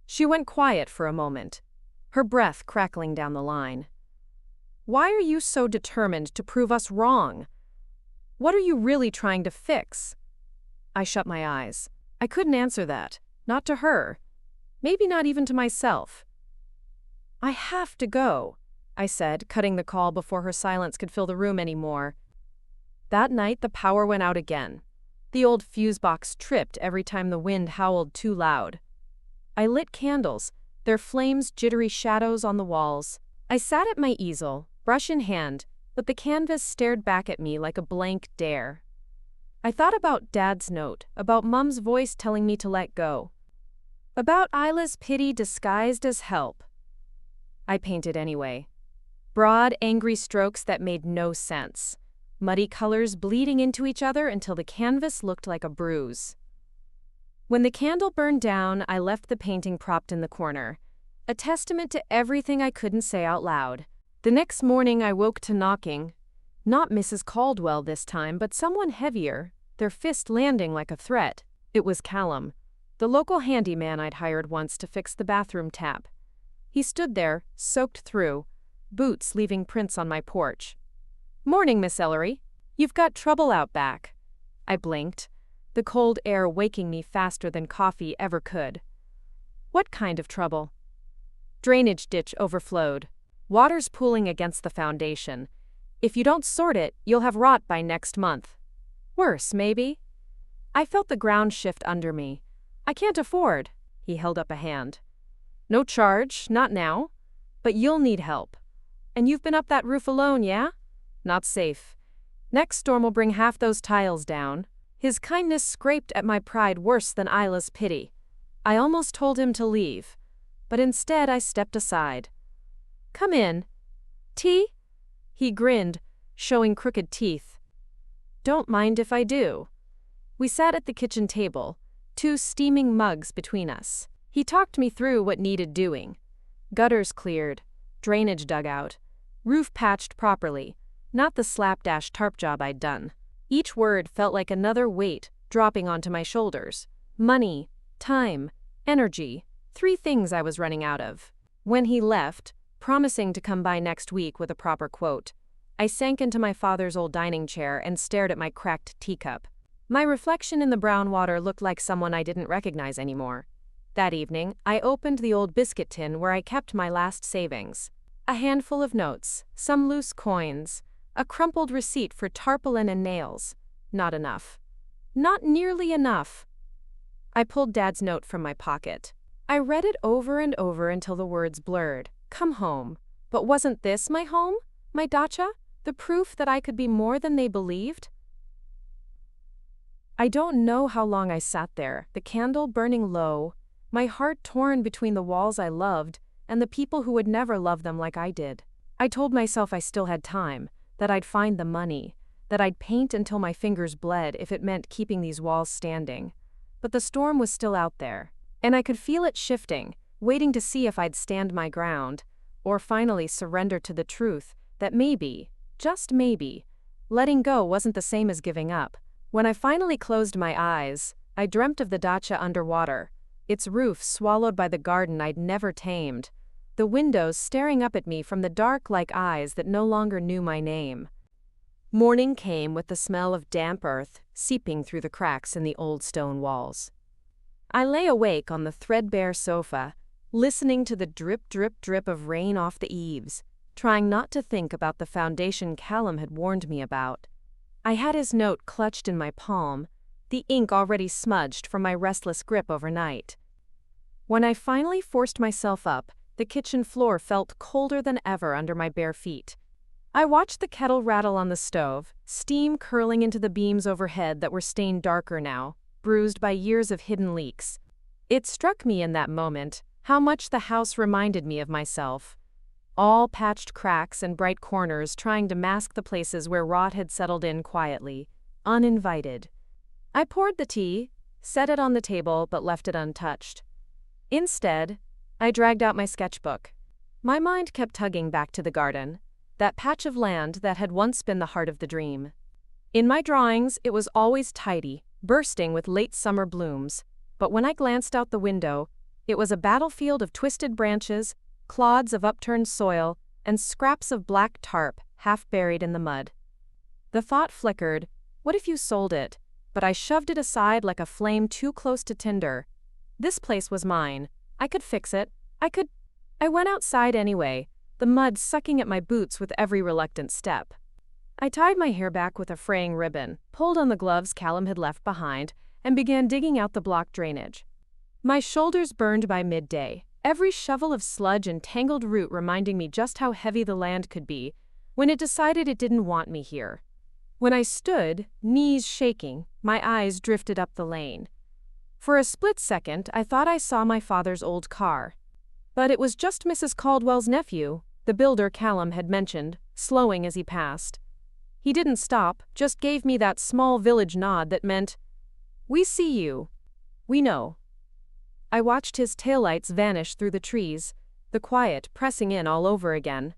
She went quiet for a moment, her breath crackling down the line. "Why are you so determined to prove us wrong? What are you really trying to fix?" I shut my eyes. I couldn't answer that. Not to her. Maybe not even to myself. "I have to go," I said, cutting the call before her silence could fill the room anymore. That night, the power went out again. The old fuse box tripped every time the wind howled too loud. I lit candles, their flames jittery shadows on the walls. I sat at my easel, brush in hand, but the canvas stared back at me like a blank dare. I thought about Dad's note, about Mum's voice telling me to let go, about Isla's pity disguised as help. I painted anyway. Broad, angry strokes that made no sense. Muddy colors bleeding into each other until the canvas looked like a bruise. When the candle burned down, I left the painting propped in the corner, a testament to everything I couldn't say out loud. The next morning I woke to knocking. Not Mrs. Caldwell this time, but someone heavier, their fist landing like a threat. It was Callum, the local handyman I'd hired once to fix the bathroom tap. He stood there, soaked through, boots leaving prints on my porch. "Morning, Miss Ellery. You've got trouble out back." I blinked, the cold air waking me faster than coffee ever could. "What kind of trouble?" "Drainage ditch overflowed. Water's pooling against the foundation. If you don't sort it, you'll have rot by next month. Worse, maybe." I felt the ground shift under me. "I can't afford." He held up a hand. "No charge, not now. But you'll need help. And you've been up that roof alone, yeah? Not safe. Next storm will bring half those tiles down." His kindness scraped at my pride worse than Isla's pity. I almost told him to leave, but instead I stepped aside. "Come in. Tea?" He grinned, showing crooked teeth. "Don't mind if I do." We sat at the kitchen table, 2 steaming mugs between us. He talked me through what needed doing. Gutters cleared, drainage dug out, roof patched properly, not the slapdash tarp job I'd done. Each word felt like another weight dropping onto my shoulders. Money, time, energy, 3 things I was running out of. When he left, promising to come by next week with a proper quote, I sank into my father's old dining chair and stared at my cracked teacup. My reflection in the brown water looked like someone I didn't recognize anymore. That evening, I opened the old biscuit tin where I kept my last savings. A handful of notes, some loose coins, a crumpled receipt for tarpaulin and nails. Not enough. Not nearly enough. I pulled Dad's note from my pocket. I read it over and over until the words blurred. Come home. But wasn't this my home? My dacha? The proof that I could be more than they believed? I don't know how long I sat there, the candle burning low, my heart torn between the walls I loved and the people who would never love them like I did. I told myself I still had time, that I'd find the money, that I'd paint until my fingers bled if it meant keeping these walls standing. But the storm was still out there, and I could feel it shifting, waiting to see if I'd stand my ground, or finally surrender to the truth that maybe, just maybe, letting go wasn't the same as giving up. When I finally closed my eyes, I dreamt of the dacha underwater, its roof swallowed by the garden I'd never tamed, the windows staring up at me from the dark like eyes that no longer knew my name. Morning came with the smell of damp earth seeping through the cracks in the old stone walls. I lay awake on the threadbare sofa, listening to the drip, drip, drip of rain off the eaves, trying not to think about the foundation Callum had warned me about. I had his note clutched in my palm, the ink already smudged from my restless grip overnight. When I finally forced myself up, the kitchen floor felt colder than ever under my bare feet. I watched the kettle rattle on the stove, steam curling into the beams overhead that were stained darker now, bruised by years of hidden leaks. It struck me in that moment how much the house reminded me of myself. All patched cracks and bright corners trying to mask the places where rot had settled in quietly, uninvited. I poured the tea, set it on the table, but left it untouched. Instead, I dragged out my sketchbook. My mind kept tugging back to the garden, that patch of land that had once been the heart of the dream. In my drawings, it was always tidy, bursting with late summer blooms, but when I glanced out the window, it was a battlefield of twisted branches, clods of upturned soil, and scraps of black tarp half buried in the mud. The thought flickered, what if you sold it? But I shoved it aside like a flame too close to tinder. This place was mine. I could fix it. I went outside anyway, the mud sucking at my boots with every reluctant step. I tied my hair back with a fraying ribbon, pulled on the gloves Callum had left behind, and began digging out the block drainage. My shoulders burned by midday, every shovel of sludge and tangled root reminding me just how heavy the land could be when it decided it didn't want me here. When I stood, knees shaking, my eyes drifted up the lane. For a split second, I thought I saw my father's old car. But it was just Mrs. Caldwell's nephew, the builder Callum had mentioned, slowing as he passed. He didn't stop, just gave me that small village nod that meant, "We see you." We know. I watched his taillights vanish through the trees, the quiet pressing in all over again.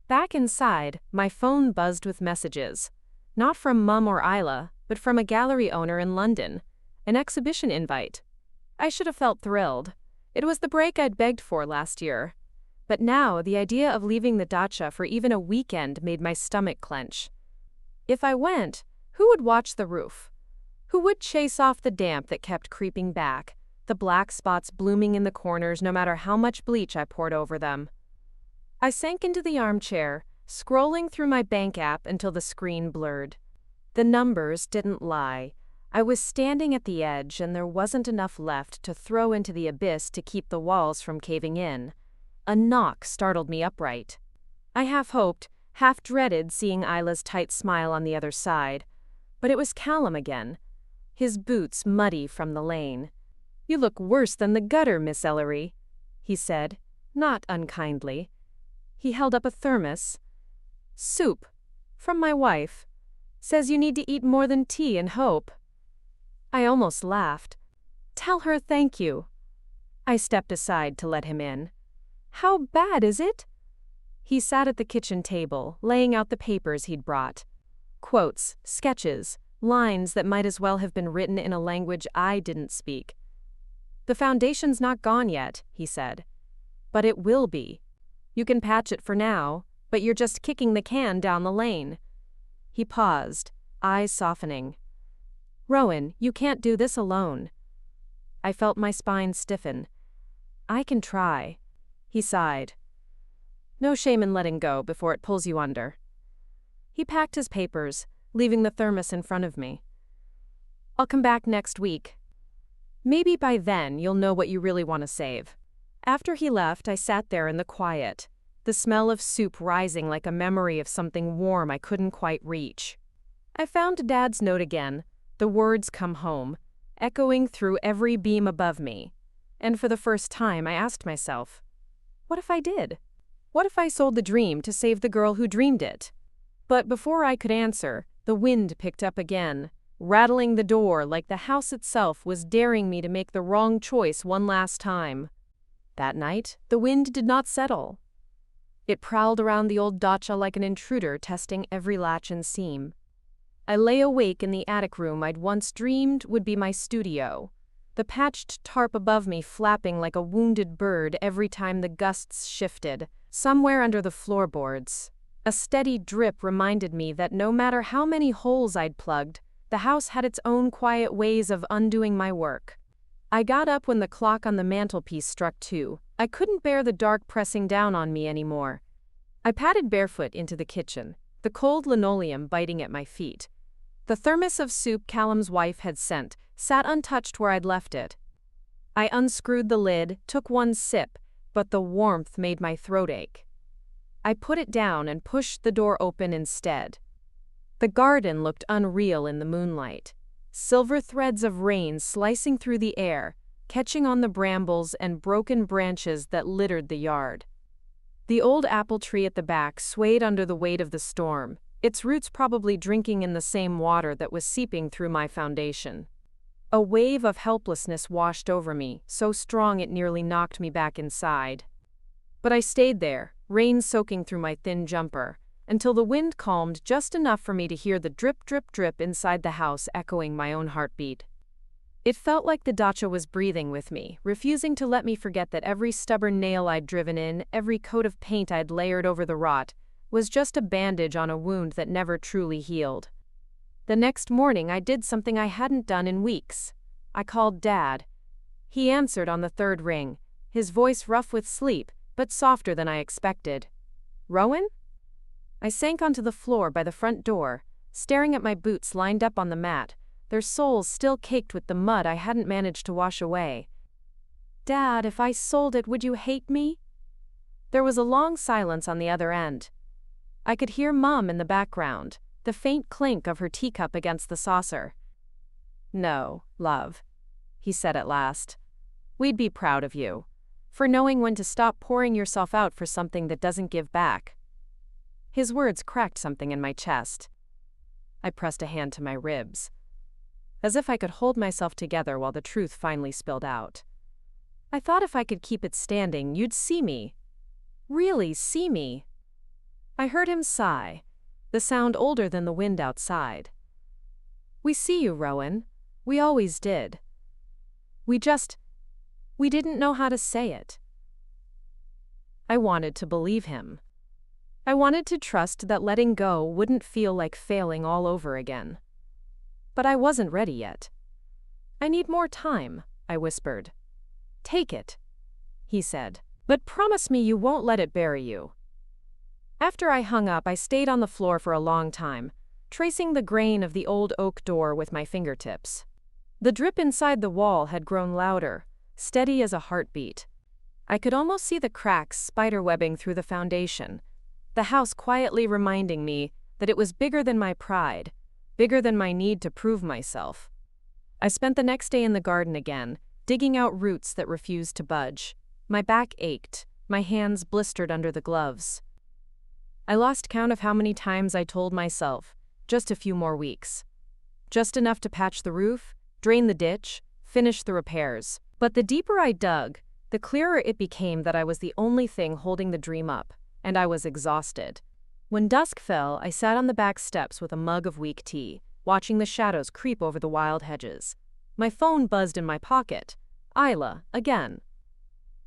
Back inside, my phone buzzed with messages. Not from Mum or Isla, but from a gallery owner in London. An exhibition invite. I should have felt thrilled. It was the break I'd begged for last year. But now, the idea of leaving the dacha for even a weekend made my stomach clench. If I went, who would watch the roof? Who would chase off the damp that kept creeping back, the black spots blooming in the corners no matter how much bleach I poured over them? I sank into the armchair, scrolling through my bank app until the screen blurred. The numbers didn't lie. I was standing at the edge and there wasn't enough left to throw into the abyss to keep the walls from caving in. A knock startled me upright. I half hoped, half dreaded seeing Isla's tight smile on the other side. But it was Callum again, his boots muddy from the lane. "You look worse than the gutter, Miss Ellery," he said, not unkindly. He held up a thermos. "Soup. From my wife. Says you need to eat more than tea and hope." I almost laughed. "Tell her thank you." I stepped aside to let him in. "How bad is it?" He sat at the kitchen table, laying out the papers he'd brought. Quotes, sketches, lines that might as well have been written in a language I didn't speak. "The foundation's not gone yet," he said. "But it will be. You can patch it for now, but you're just kicking the can down the lane." He paused, eyes softening. "Rowan, you can't do this alone." I felt my spine stiffen. "I can try." He sighed. "No shame in letting go before it pulls you under." He packed his papers, leaving the thermos in front of me. "I'll come back next week. Maybe by then you'll know what you really want to save." After he left, I sat there in the quiet, the smell of soup rising like a memory of something warm I couldn't quite reach. I found Dad's note again, the words "come home," echoing through every beam above me. And for the first time, I asked myself, what if I did? What if I sold the dream to save the girl who dreamed it? But before I could answer, the wind picked up again, rattling the door like the house itself was daring me to make the wrong choice one last time. That night, the wind did not settle. It prowled around the old dacha like an intruder testing every latch and seam. I lay awake in the attic room I'd once dreamed would be my studio, the patched tarp above me flapping like a wounded bird every time the gusts shifted. Somewhere under the floorboards, a steady drip reminded me that no matter how many holes I'd plugged, the house had its own quiet ways of undoing my work. I got up when the clock on the mantelpiece struck 2. I couldn't bear the dark pressing down on me anymore. I padded barefoot into the kitchen, the cold linoleum biting at my feet. The thermos of soup Callum's wife had sent sat untouched where I'd left it. I unscrewed the lid, took one sip, but the warmth made my throat ache. I put it down and pushed the door open instead. The garden looked unreal in the moonlight. Silver threads of rain slicing through the air, catching on the brambles and broken branches that littered the yard. The old apple tree at the back swayed under the weight of the storm, its roots probably drinking in the same water that was seeping through my foundation. A wave of helplessness washed over me, so strong it nearly knocked me back inside. But I stayed there, rain soaking through my thin jumper, until the wind calmed just enough for me to hear the drip, drip, drip inside the house echoing my own heartbeat. It felt like the dacha was breathing with me, refusing to let me forget that every stubborn nail I'd driven in, every coat of paint I'd layered over the rot, was just a bandage on a wound that never truly healed. The next morning I did something I hadn't done in weeks. I called Dad. He answered on the third ring, his voice rough with sleep, but softer than I expected. "Rowan?" I sank onto the floor by the front door, staring at my boots lined up on the mat, their soles still caked with the mud I hadn't managed to wash away. "Dad, if I sold it, would you hate me?" There was a long silence on the other end. I could hear Mum in the background, the faint clink of her teacup against the saucer. "No, love," he said at last. "We'd be proud of you, for knowing when to stop pouring yourself out for something that doesn't give back." His words cracked something in my chest. I pressed a hand to my ribs. as if I could hold myself together while the truth finally spilled out. I thought if I could keep it standing, you'd see me. Really see me. I heard him sigh, the sound older than the wind outside. We see you, Rowan. We always did. We didn't know how to say it. I wanted to believe him. I wanted to trust that letting go wouldn't feel like failing all over again. But I wasn't ready yet. I need more time, I whispered. Take it, he said, but promise me you won't let it bury you. After I hung up, I stayed on the floor for a long time, tracing the grain of the old oak door with my fingertips. The drip inside the wall had grown louder, steady as a heartbeat. I could almost see the cracks spiderwebbing through the foundation, the house quietly reminding me that it was bigger than my pride, bigger than my need to prove myself. I spent the next day in the garden again, digging out roots that refused to budge. My back ached, my hands blistered under the gloves. I lost count of how many times I told myself, just a few more weeks. Just enough to patch the roof, drain the ditch, finish the repairs. But the deeper I dug, the clearer it became that I was the only thing holding the dream up, and I was exhausted. When dusk fell, I sat on the back steps with a mug of weak tea, watching the shadows creep over the wild hedges. My phone buzzed in my pocket. Isla, again.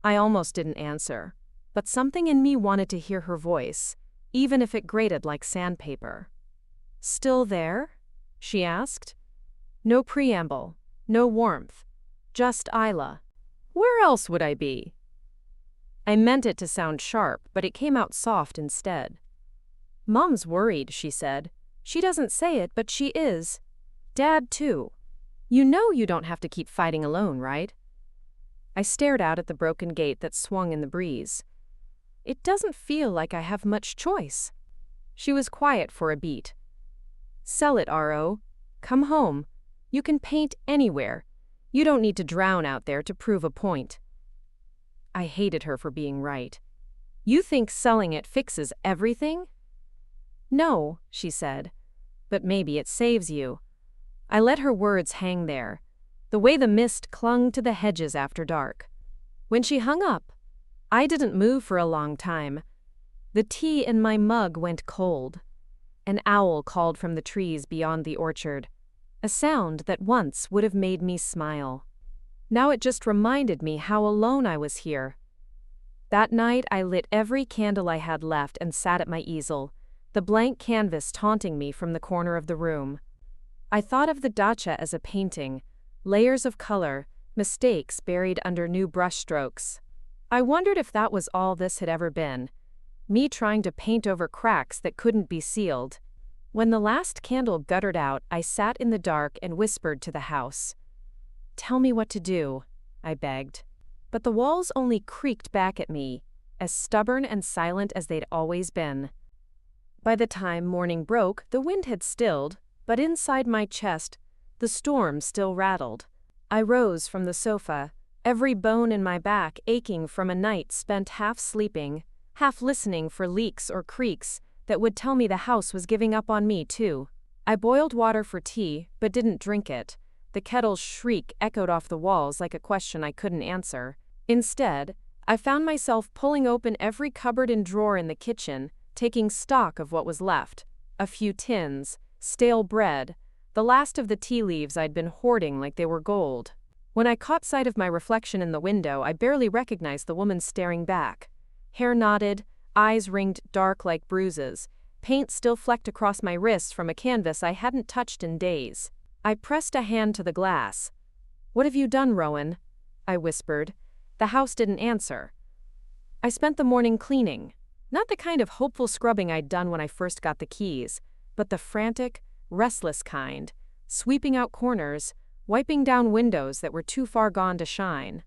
I almost didn't answer, but something in me wanted to hear her voice, even if it grated like sandpaper. Still there? She asked. No preamble, no warmth, just Isla. Where else would I be? I meant it to sound sharp, but it came out soft instead. Mom's worried, she said. She doesn't say it, but she is. Dad, too. You know you don't have to keep fighting alone, right? I stared out at the broken gate that swung in the breeze. It doesn't feel like I have much choice. She was quiet for a beat. Sell it, R.O. Come home. You can paint anywhere. You don't need to drown out there to prove a point. I hated her for being right. You think selling it fixes everything? No, she said, but maybe it saves you. I let her words hang there, the way the mist clung to the hedges after dark. When she hung up, I didn't move for a long time. The tea in my mug went cold. An owl called from the trees beyond the orchard, a sound that once would have made me smile. Now it just reminded me how alone I was here. That night I lit every candle I had left and sat at my easel, the blank canvas taunting me from the corner of the room. I thought of the dacha as a painting, layers of color, mistakes buried under new brushstrokes. I wondered if that was all this had ever been, me trying to paint over cracks that couldn't be sealed. When the last candle guttered out, I sat in the dark and whispered to the house. Tell me what to do, I begged. But the walls only creaked back at me, as stubborn and silent as they'd always been. By the time morning broke, the wind had stilled, but inside my chest, the storm still rattled. I rose from the sofa, every bone in my back aching from a night spent half sleeping, half listening for leaks or creaks that would tell me the house was giving up on me too. I boiled water for tea, but didn't drink it. The kettle's shriek echoed off the walls like a question I couldn't answer. Instead, I found myself pulling open every cupboard and drawer in the kitchen, taking stock of what was left. A few tins, stale bread, the last of the tea leaves I'd been hoarding like they were gold. When I caught sight of my reflection in the window, I barely recognized the woman staring back. Hair knotted, eyes ringed dark like bruises, paint still flecked across my wrists from a canvas I hadn't touched in days. I pressed a hand to the glass. What have you done, Rowan? I whispered. The house didn't answer. I spent the morning cleaning. Not the kind of hopeful scrubbing I'd done when I first got the keys, but the frantic, restless kind, sweeping out corners, wiping down windows that were too far gone to shine.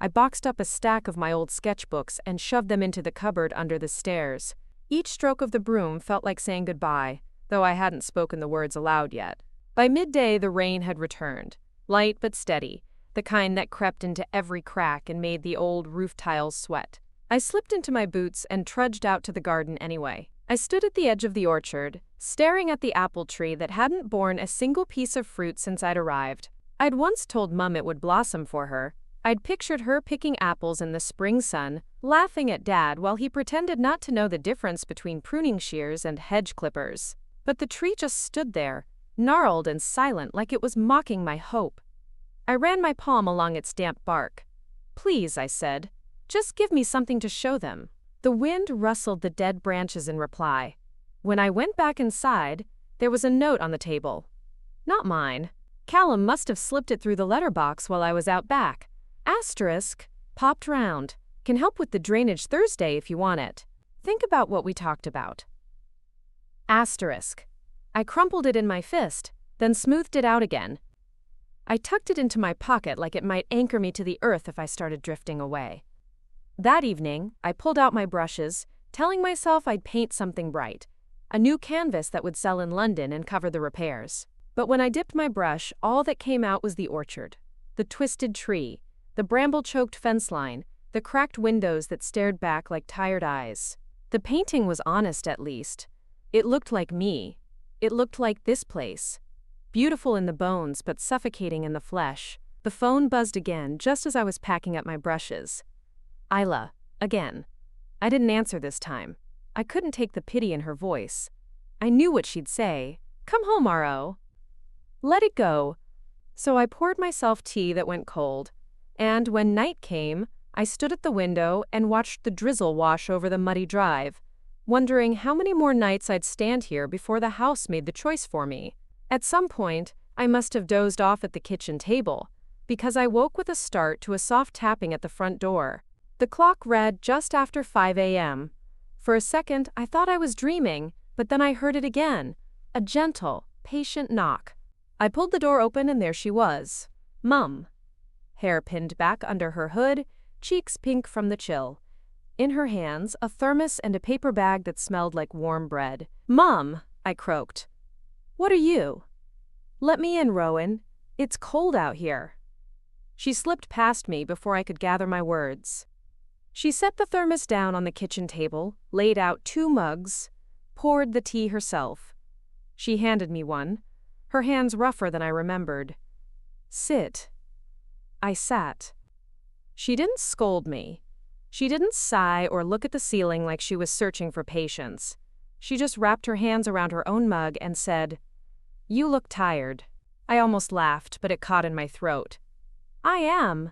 I boxed up a stack of my old sketchbooks and shoved them into the cupboard under the stairs. Each stroke of the broom felt like saying goodbye, though I hadn't spoken the words aloud yet. By midday, the rain had returned, light but steady, the kind that crept into every crack and made the old roof tiles sweat. I slipped into my boots and trudged out to the garden anyway. I stood at the edge of the orchard, staring at the apple tree that hadn't borne a single piece of fruit since I'd arrived. I'd once told Mum it would blossom for her. I'd pictured her picking apples in the spring sun, laughing at Dad while he pretended not to know the difference between pruning shears and hedge clippers. But the tree just stood there, gnarled and silent, like it was mocking my hope. I ran my palm along its damp bark. "Please," I said, "just give me something to show them." The wind rustled the dead branches in reply. When I went back inside, there was a note on the table. Not mine. Callum must have slipped it through the letterbox while I was out back. Asterisk, popped round. Can help with the drainage Thursday if you want it. Think about what we talked about. Asterisk. I crumpled it in my fist, then smoothed it out again. I tucked it into my pocket like it might anchor me to the earth if I started drifting away. That evening, I pulled out my brushes, telling myself I'd paint something bright, a new canvas that would sell in London and cover the repairs. But when I dipped my brush, all that came out was the orchard, the twisted tree, the bramble-choked fence line, the cracked windows that stared back like tired eyes. The painting was honest, at least. It looked like me. It looked like this place. Beautiful in the bones, but suffocating in the flesh. The phone buzzed again, just as I was packing up my brushes. Isla, again. I didn't answer this time. I couldn't take the pity in her voice. I knew what she'd say. "Come home, R.O." Let it go. So I poured myself tea that went cold, and when night came, I stood at the window and watched the drizzle wash over the muddy drive, wondering how many more nights I'd stand here before the house made the choice for me. At some point, I must have dozed off at the kitchen table, because I woke with a start to a soft tapping at the front door. The clock read just after 5 a.m. For a second, I thought I was dreaming, but then I heard it again, a gentle, patient knock. I pulled the door open and there she was, Mum. Hair pinned back under her hood, cheeks pink from the chill. In her hands, a thermos and a paper bag that smelled like warm bread. "Mum," I croaked. "What are you?" "Let me in, Rowan. It's cold out here." She slipped past me before I could gather my words. She set the thermos down on the kitchen table, laid out 2 mugs, poured the tea herself. She handed me one, her hands rougher than I remembered. "Sit." I sat. She didn't scold me. She didn't sigh or look at the ceiling like she was searching for patience. She just wrapped her hands around her own mug and said, "You look tired." I almost laughed, but it caught in my throat. "I am."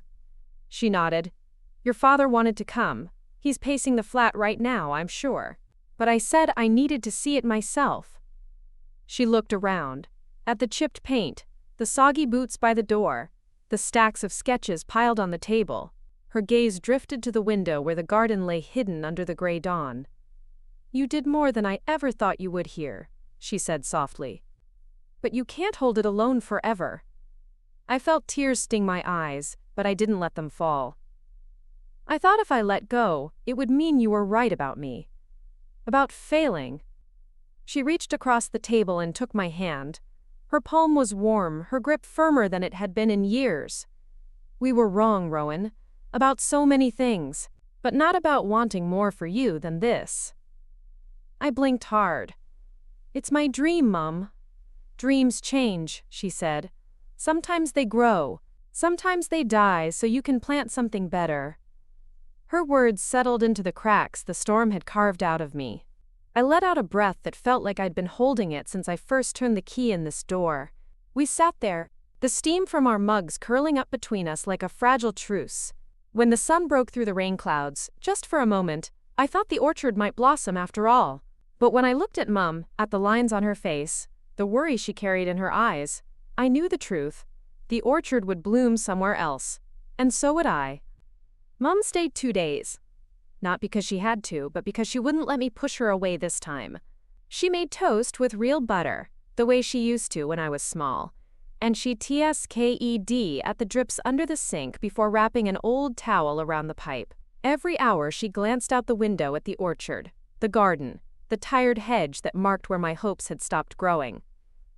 She nodded. "Your father wanted to come. He's pacing the flat right now, I'm sure." But I said I needed to see it myself. She looked around, at the chipped paint, the soggy boots by the door, the stacks of sketches piled on the table. Her gaze drifted to the window where the garden lay hidden under the gray dawn. "You did more than I ever thought you would here," she said softly. "But you can't hold it alone forever." I felt tears sting my eyes, but I didn't let them fall. "I thought if I let go, it would mean you were right about me. About failing." She reached across the table and took my hand. Her palm was warm, her grip firmer than it had been in years. "We were wrong, Rowan. About so many things, but not about wanting more for you than this." I blinked hard. "It's my dream, Mum." "Dreams change," she said. "Sometimes they grow. Sometimes they die so you can plant something better." Her words settled into the cracks the storm had carved out of me. I let out a breath that felt like I'd been holding it since I first turned the key in this door. We sat there, the steam from our mugs curling up between us like a fragile truce. When the sun broke through the rain clouds, just for a moment, I thought the orchard might blossom after all. But when I looked at Mum, at the lines on her face, the worry she carried in her eyes, I knew the truth. The orchard would bloom somewhere else. And so would I. Mum stayed 2 days. Not because she had to, but because she wouldn't let me push her away this time. She made toast with real butter, the way she used to when I was small. And she tsked at the drips under the sink before wrapping an old towel around the pipe. Every hour she glanced out the window at the orchard, the garden, the tired hedge that marked where my hopes had stopped growing.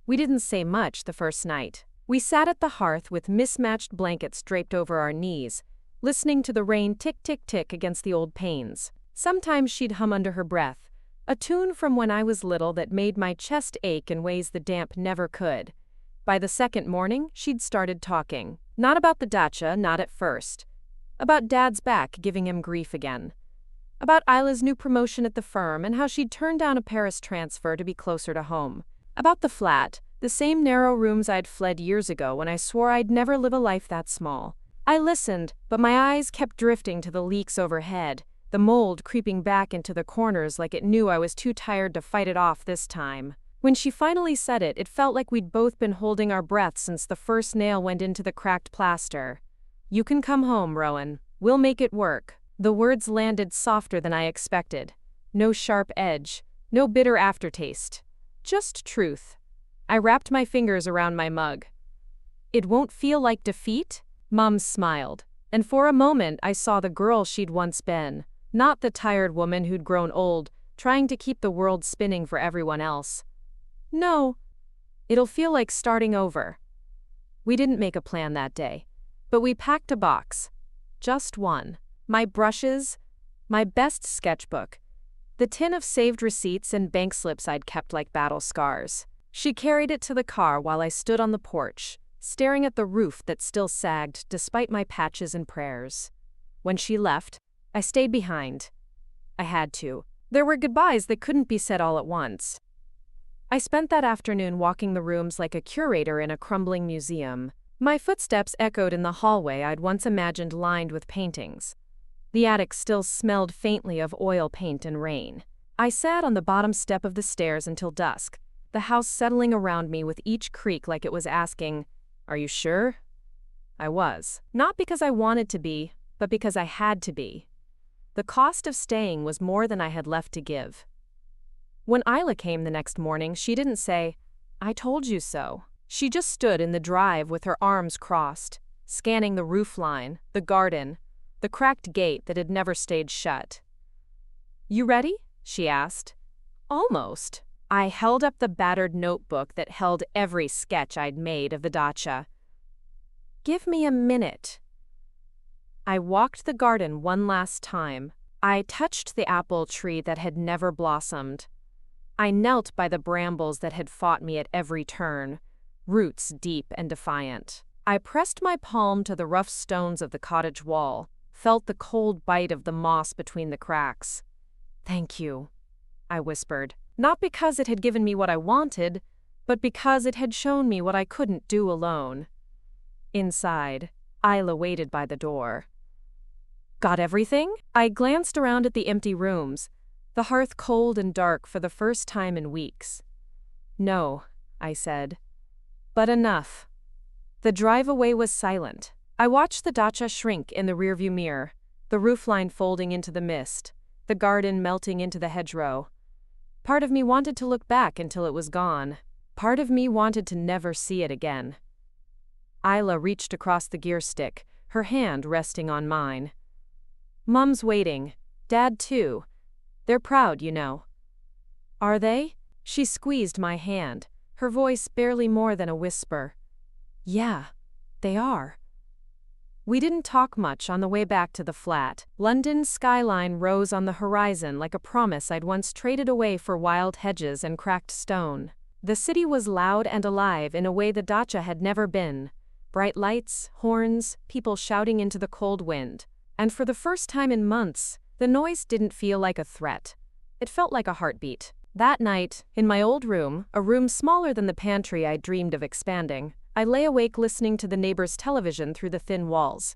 We didn't say much the first night. We sat at the hearth with mismatched blankets draped over our knees, listening to the rain tick-tick-tick against the old panes. Sometimes she'd hum under her breath, A tune from when I was little that made my chest ache in ways the damp never could. By the second morning, she'd started talking. Not about the dacha, not at first. About Dad's back giving him grief again. About Isla's new promotion at the firm and how she'd turned down a Paris transfer to be closer to home. About the flat, the same narrow rooms I'd fled years ago when I swore I'd never live a life that small. I listened, but my eyes kept drifting to the leaks overhead, the mold creeping back into the corners like it knew I was too tired to fight it off this time. When she finally said it, it felt like we'd both been holding our breath since the first nail went into the cracked plaster. "You can come home, Rowan. We'll make it work." The words landed softer than I expected. No sharp edge, no bitter aftertaste. Just truth. I wrapped my fingers around my mug. "It won't feel like defeat?" Mom smiled, and for a moment I saw the girl she'd once been, not the tired woman who'd grown old, trying to keep the world spinning for everyone else. "No. It'll feel like starting over." We didn't make a plan that day, but we packed a box. Just one. My brushes, my best sketchbook, the tin of saved receipts and bank slips I'd kept like battle scars. She carried it to the car while I stood on the porch, staring at the roof that still sagged despite my patches and prayers. When she left, I stayed behind. I had to. There were goodbyes that couldn't be said all at once. I spent that afternoon walking the rooms like a curator in a crumbling museum. My footsteps echoed in the hallway I'd once imagined lined with paintings. The attic still smelled faintly of oil paint and rain. I sat on the bottom step of the stairs until dusk, the house settling around me with each creak like it was asking, "Are you sure?" I was. Not because I wanted to be, but because I had to be. The cost of staying was more than I had left to give. When Isla came the next morning, she didn't say, "I told you so." She just stood in the drive with her arms crossed, scanning the roofline, the garden, the cracked gate that had never stayed shut. "You ready?" she asked. "Almost." I held up the battered notebook that held every sketch I'd made of the dacha. "Give me a minute." I walked the garden one last time. I touched the apple tree that had never blossomed. I knelt by the brambles that had fought me at every turn, roots deep and defiant. I pressed my palm to the rough stones of the cottage wall, felt the cold bite of the moss between the cracks. "Thank you," I whispered, not because it had given me what I wanted, but because it had shown me what I couldn't do alone. Inside, Isla waited by the door. "Got everything?" I glanced around at the empty rooms, the hearth cold and dark for the first time in weeks. "No," I said. "But enough." The drive away was silent. I watched the dacha shrink in the rearview mirror, the roofline folding into the mist, the garden melting into the hedgerow. Part of me wanted to look back until it was gone. Part of me wanted to never see it again. Isla reached across the gear stick, her hand resting on mine. "Mom's waiting. Dad too. They're proud, you know." "Are they?" She squeezed my hand, her voice barely more than a whisper. "Yeah, they are." We didn't talk much on the way back to the flat. London's skyline rose on the horizon like a promise I'd once traded away for wild hedges and cracked stone. The city was loud and alive in a way the dacha had never been. Bright lights, horns, people shouting into the cold wind. And for the first time in months, the noise didn't feel like a threat. It felt like a heartbeat. That night, in my old room, a room smaller than the pantry I dreamed of expanding, I lay awake listening to the neighbor's television through the thin walls.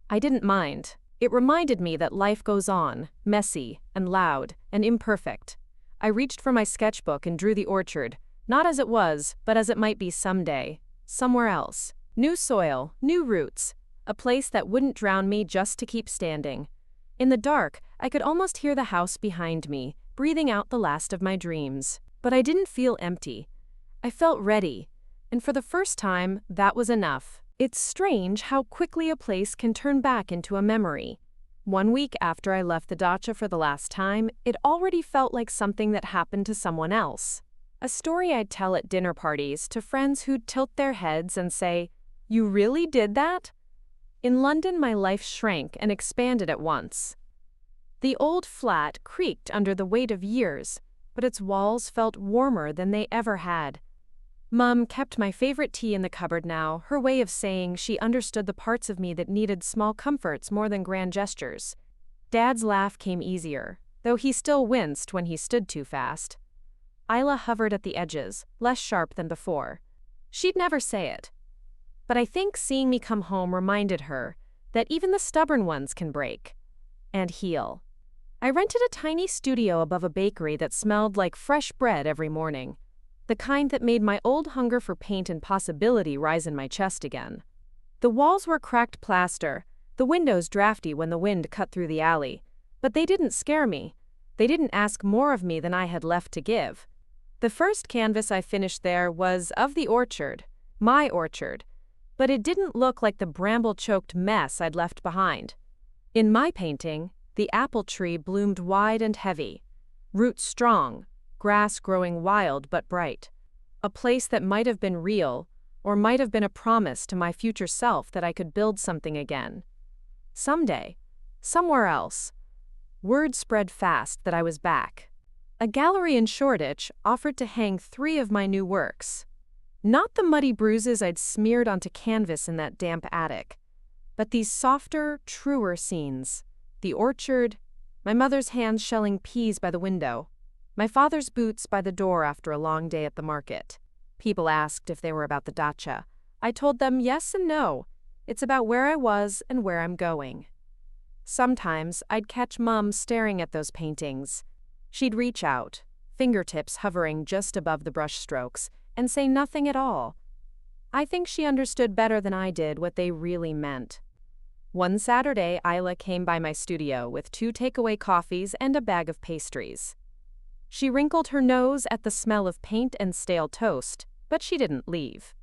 I didn't mind. It reminded me that life goes on, messy and loud and imperfect. I reached for my sketchbook and drew the orchard, not as it was, but as it might be someday, somewhere else. New soil, new roots, a place that wouldn't drown me just to keep standing. In the dark, I could almost hear the house behind me, breathing out the last of my dreams. But I didn't feel empty. I felt ready. And for the first time, that was enough. It's strange how quickly a place can turn back into a memory. 1 week after I left the dacha for the last time, it already felt like something that happened to someone else. A story I'd tell at dinner parties to friends who'd tilt their heads and say, "You really did that?" In London, my life shrank and expanded at once. The old flat creaked under the weight of years, but its walls felt warmer than they ever had. Mum kept my favorite tea in the cupboard now, her way of saying she understood the parts of me that needed small comforts more than grand gestures. Dad's laugh came easier, though he still winced when he stood too fast. Isla hovered at the edges, less sharp than before. She'd never say it. But I think seeing me come home reminded her that even the stubborn ones can break and heal. I rented a tiny studio above a bakery that smelled like fresh bread every morning, the kind that made my old hunger for paint and possibility rise in my chest again. The walls were cracked plaster, the windows drafty when the wind cut through the alley, but they didn't scare me. They didn't ask more of me than I had left to give. The first canvas I finished there was of the orchard, my orchard, but it didn't look like the bramble-choked mess I'd left behind. In my painting, the apple tree bloomed wide and heavy, roots strong, grass growing wild but bright. A place that might have been real, or might have been a promise to my future self that I could build something again. Someday, somewhere else. Word spread fast that I was back. A gallery in Shoreditch offered to hang 3 of my new works. Not the muddy bruises I'd smeared onto canvas in that damp attic, but these softer, truer scenes. The orchard, my mother's hands shelling peas by the window, my father's boots by the door after a long day at the market. People asked if they were about the dacha. I told them yes and no. It's about where I was and where I'm going. Sometimes I'd catch Mum staring at those paintings. She'd reach out, fingertips hovering just above the brush strokes, and say nothing at all. I think she understood better than I did what they really meant. One Saturday, Isla came by my studio with 2 takeaway coffees and a bag of pastries. She wrinkled her nose at the smell of paint and stale toast, but she didn't leave.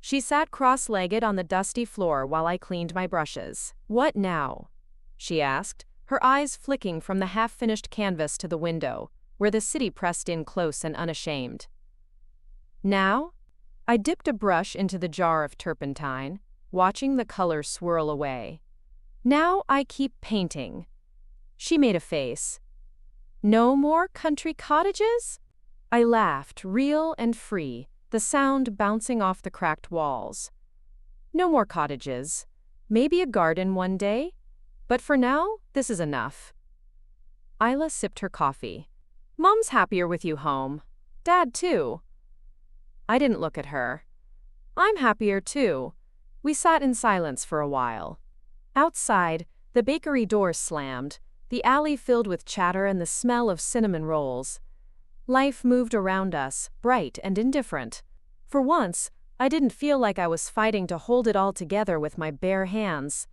She sat cross-legged on the dusty floor while I cleaned my brushes. "What now?" she asked, her eyes flicking from the half-finished canvas to the window, where the city pressed in close and unashamed. Now? I dipped a brush into the jar of turpentine, watching the color swirl away. Now I keep painting. She made a face. No more country cottages? I laughed, real and free, the sound bouncing off the cracked walls. No more cottages. Maybe a garden one day. But for now, this is enough. Isla sipped her coffee. Mom's happier with you home. Dad, too. I didn't look at her. I'm happier, too. We sat in silence for a while. Outside, the bakery door slammed, the alley filled with chatter and the smell of cinnamon rolls. Life moved around us, bright and indifferent. For once, I didn't feel like I was fighting to hold it all together with my bare hands.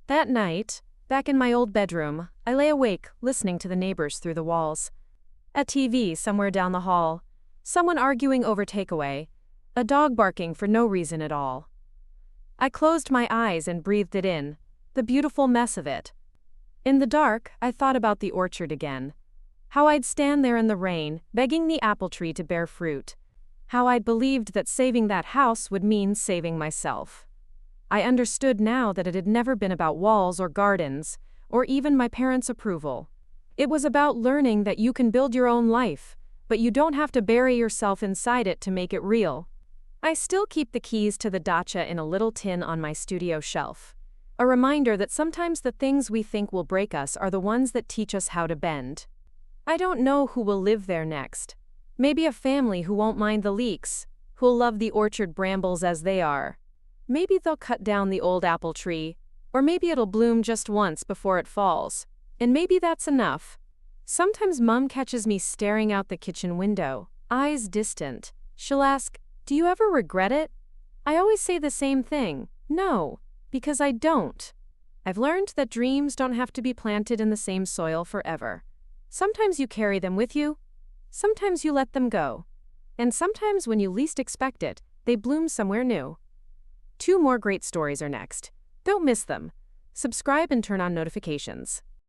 That night, back in my old bedroom, I lay awake listening to the neighbors through the walls. A TV somewhere down the hall, someone arguing over takeaway, a dog barking for no reason at all. I closed my eyes and breathed it in, the beautiful mess of it. In the dark, I thought about the orchard again. How I'd stand there in the rain, begging the apple tree to bear fruit. How I'd believed that saving that house would mean saving myself. I understood now that it had never been about walls or gardens, or even my parents' approval. It was about learning that you can build your own life, but you don't have to bury yourself inside it to make it real. I still keep the keys to the dacha in a little tin on my studio shelf. A reminder that sometimes the things we think will break us are the ones that teach us how to bend. I don't know who will live there next. Maybe a family who won't mind the leaks, who'll love the orchard brambles as they are. Maybe they'll cut down the old apple tree, or maybe it'll bloom just once before it falls. And maybe that's enough. Sometimes Mum catches me staring out the kitchen window, eyes distant. She'll ask, "Do you ever regret it?" I always say the same thing, no, because I don't. I've learned that dreams don't have to be planted in the same soil forever. Sometimes you carry them with you, sometimes you let them go, and sometimes when you least expect it, they bloom somewhere new. 2 more great stories are next. Don't miss them. Subscribe and turn on notifications.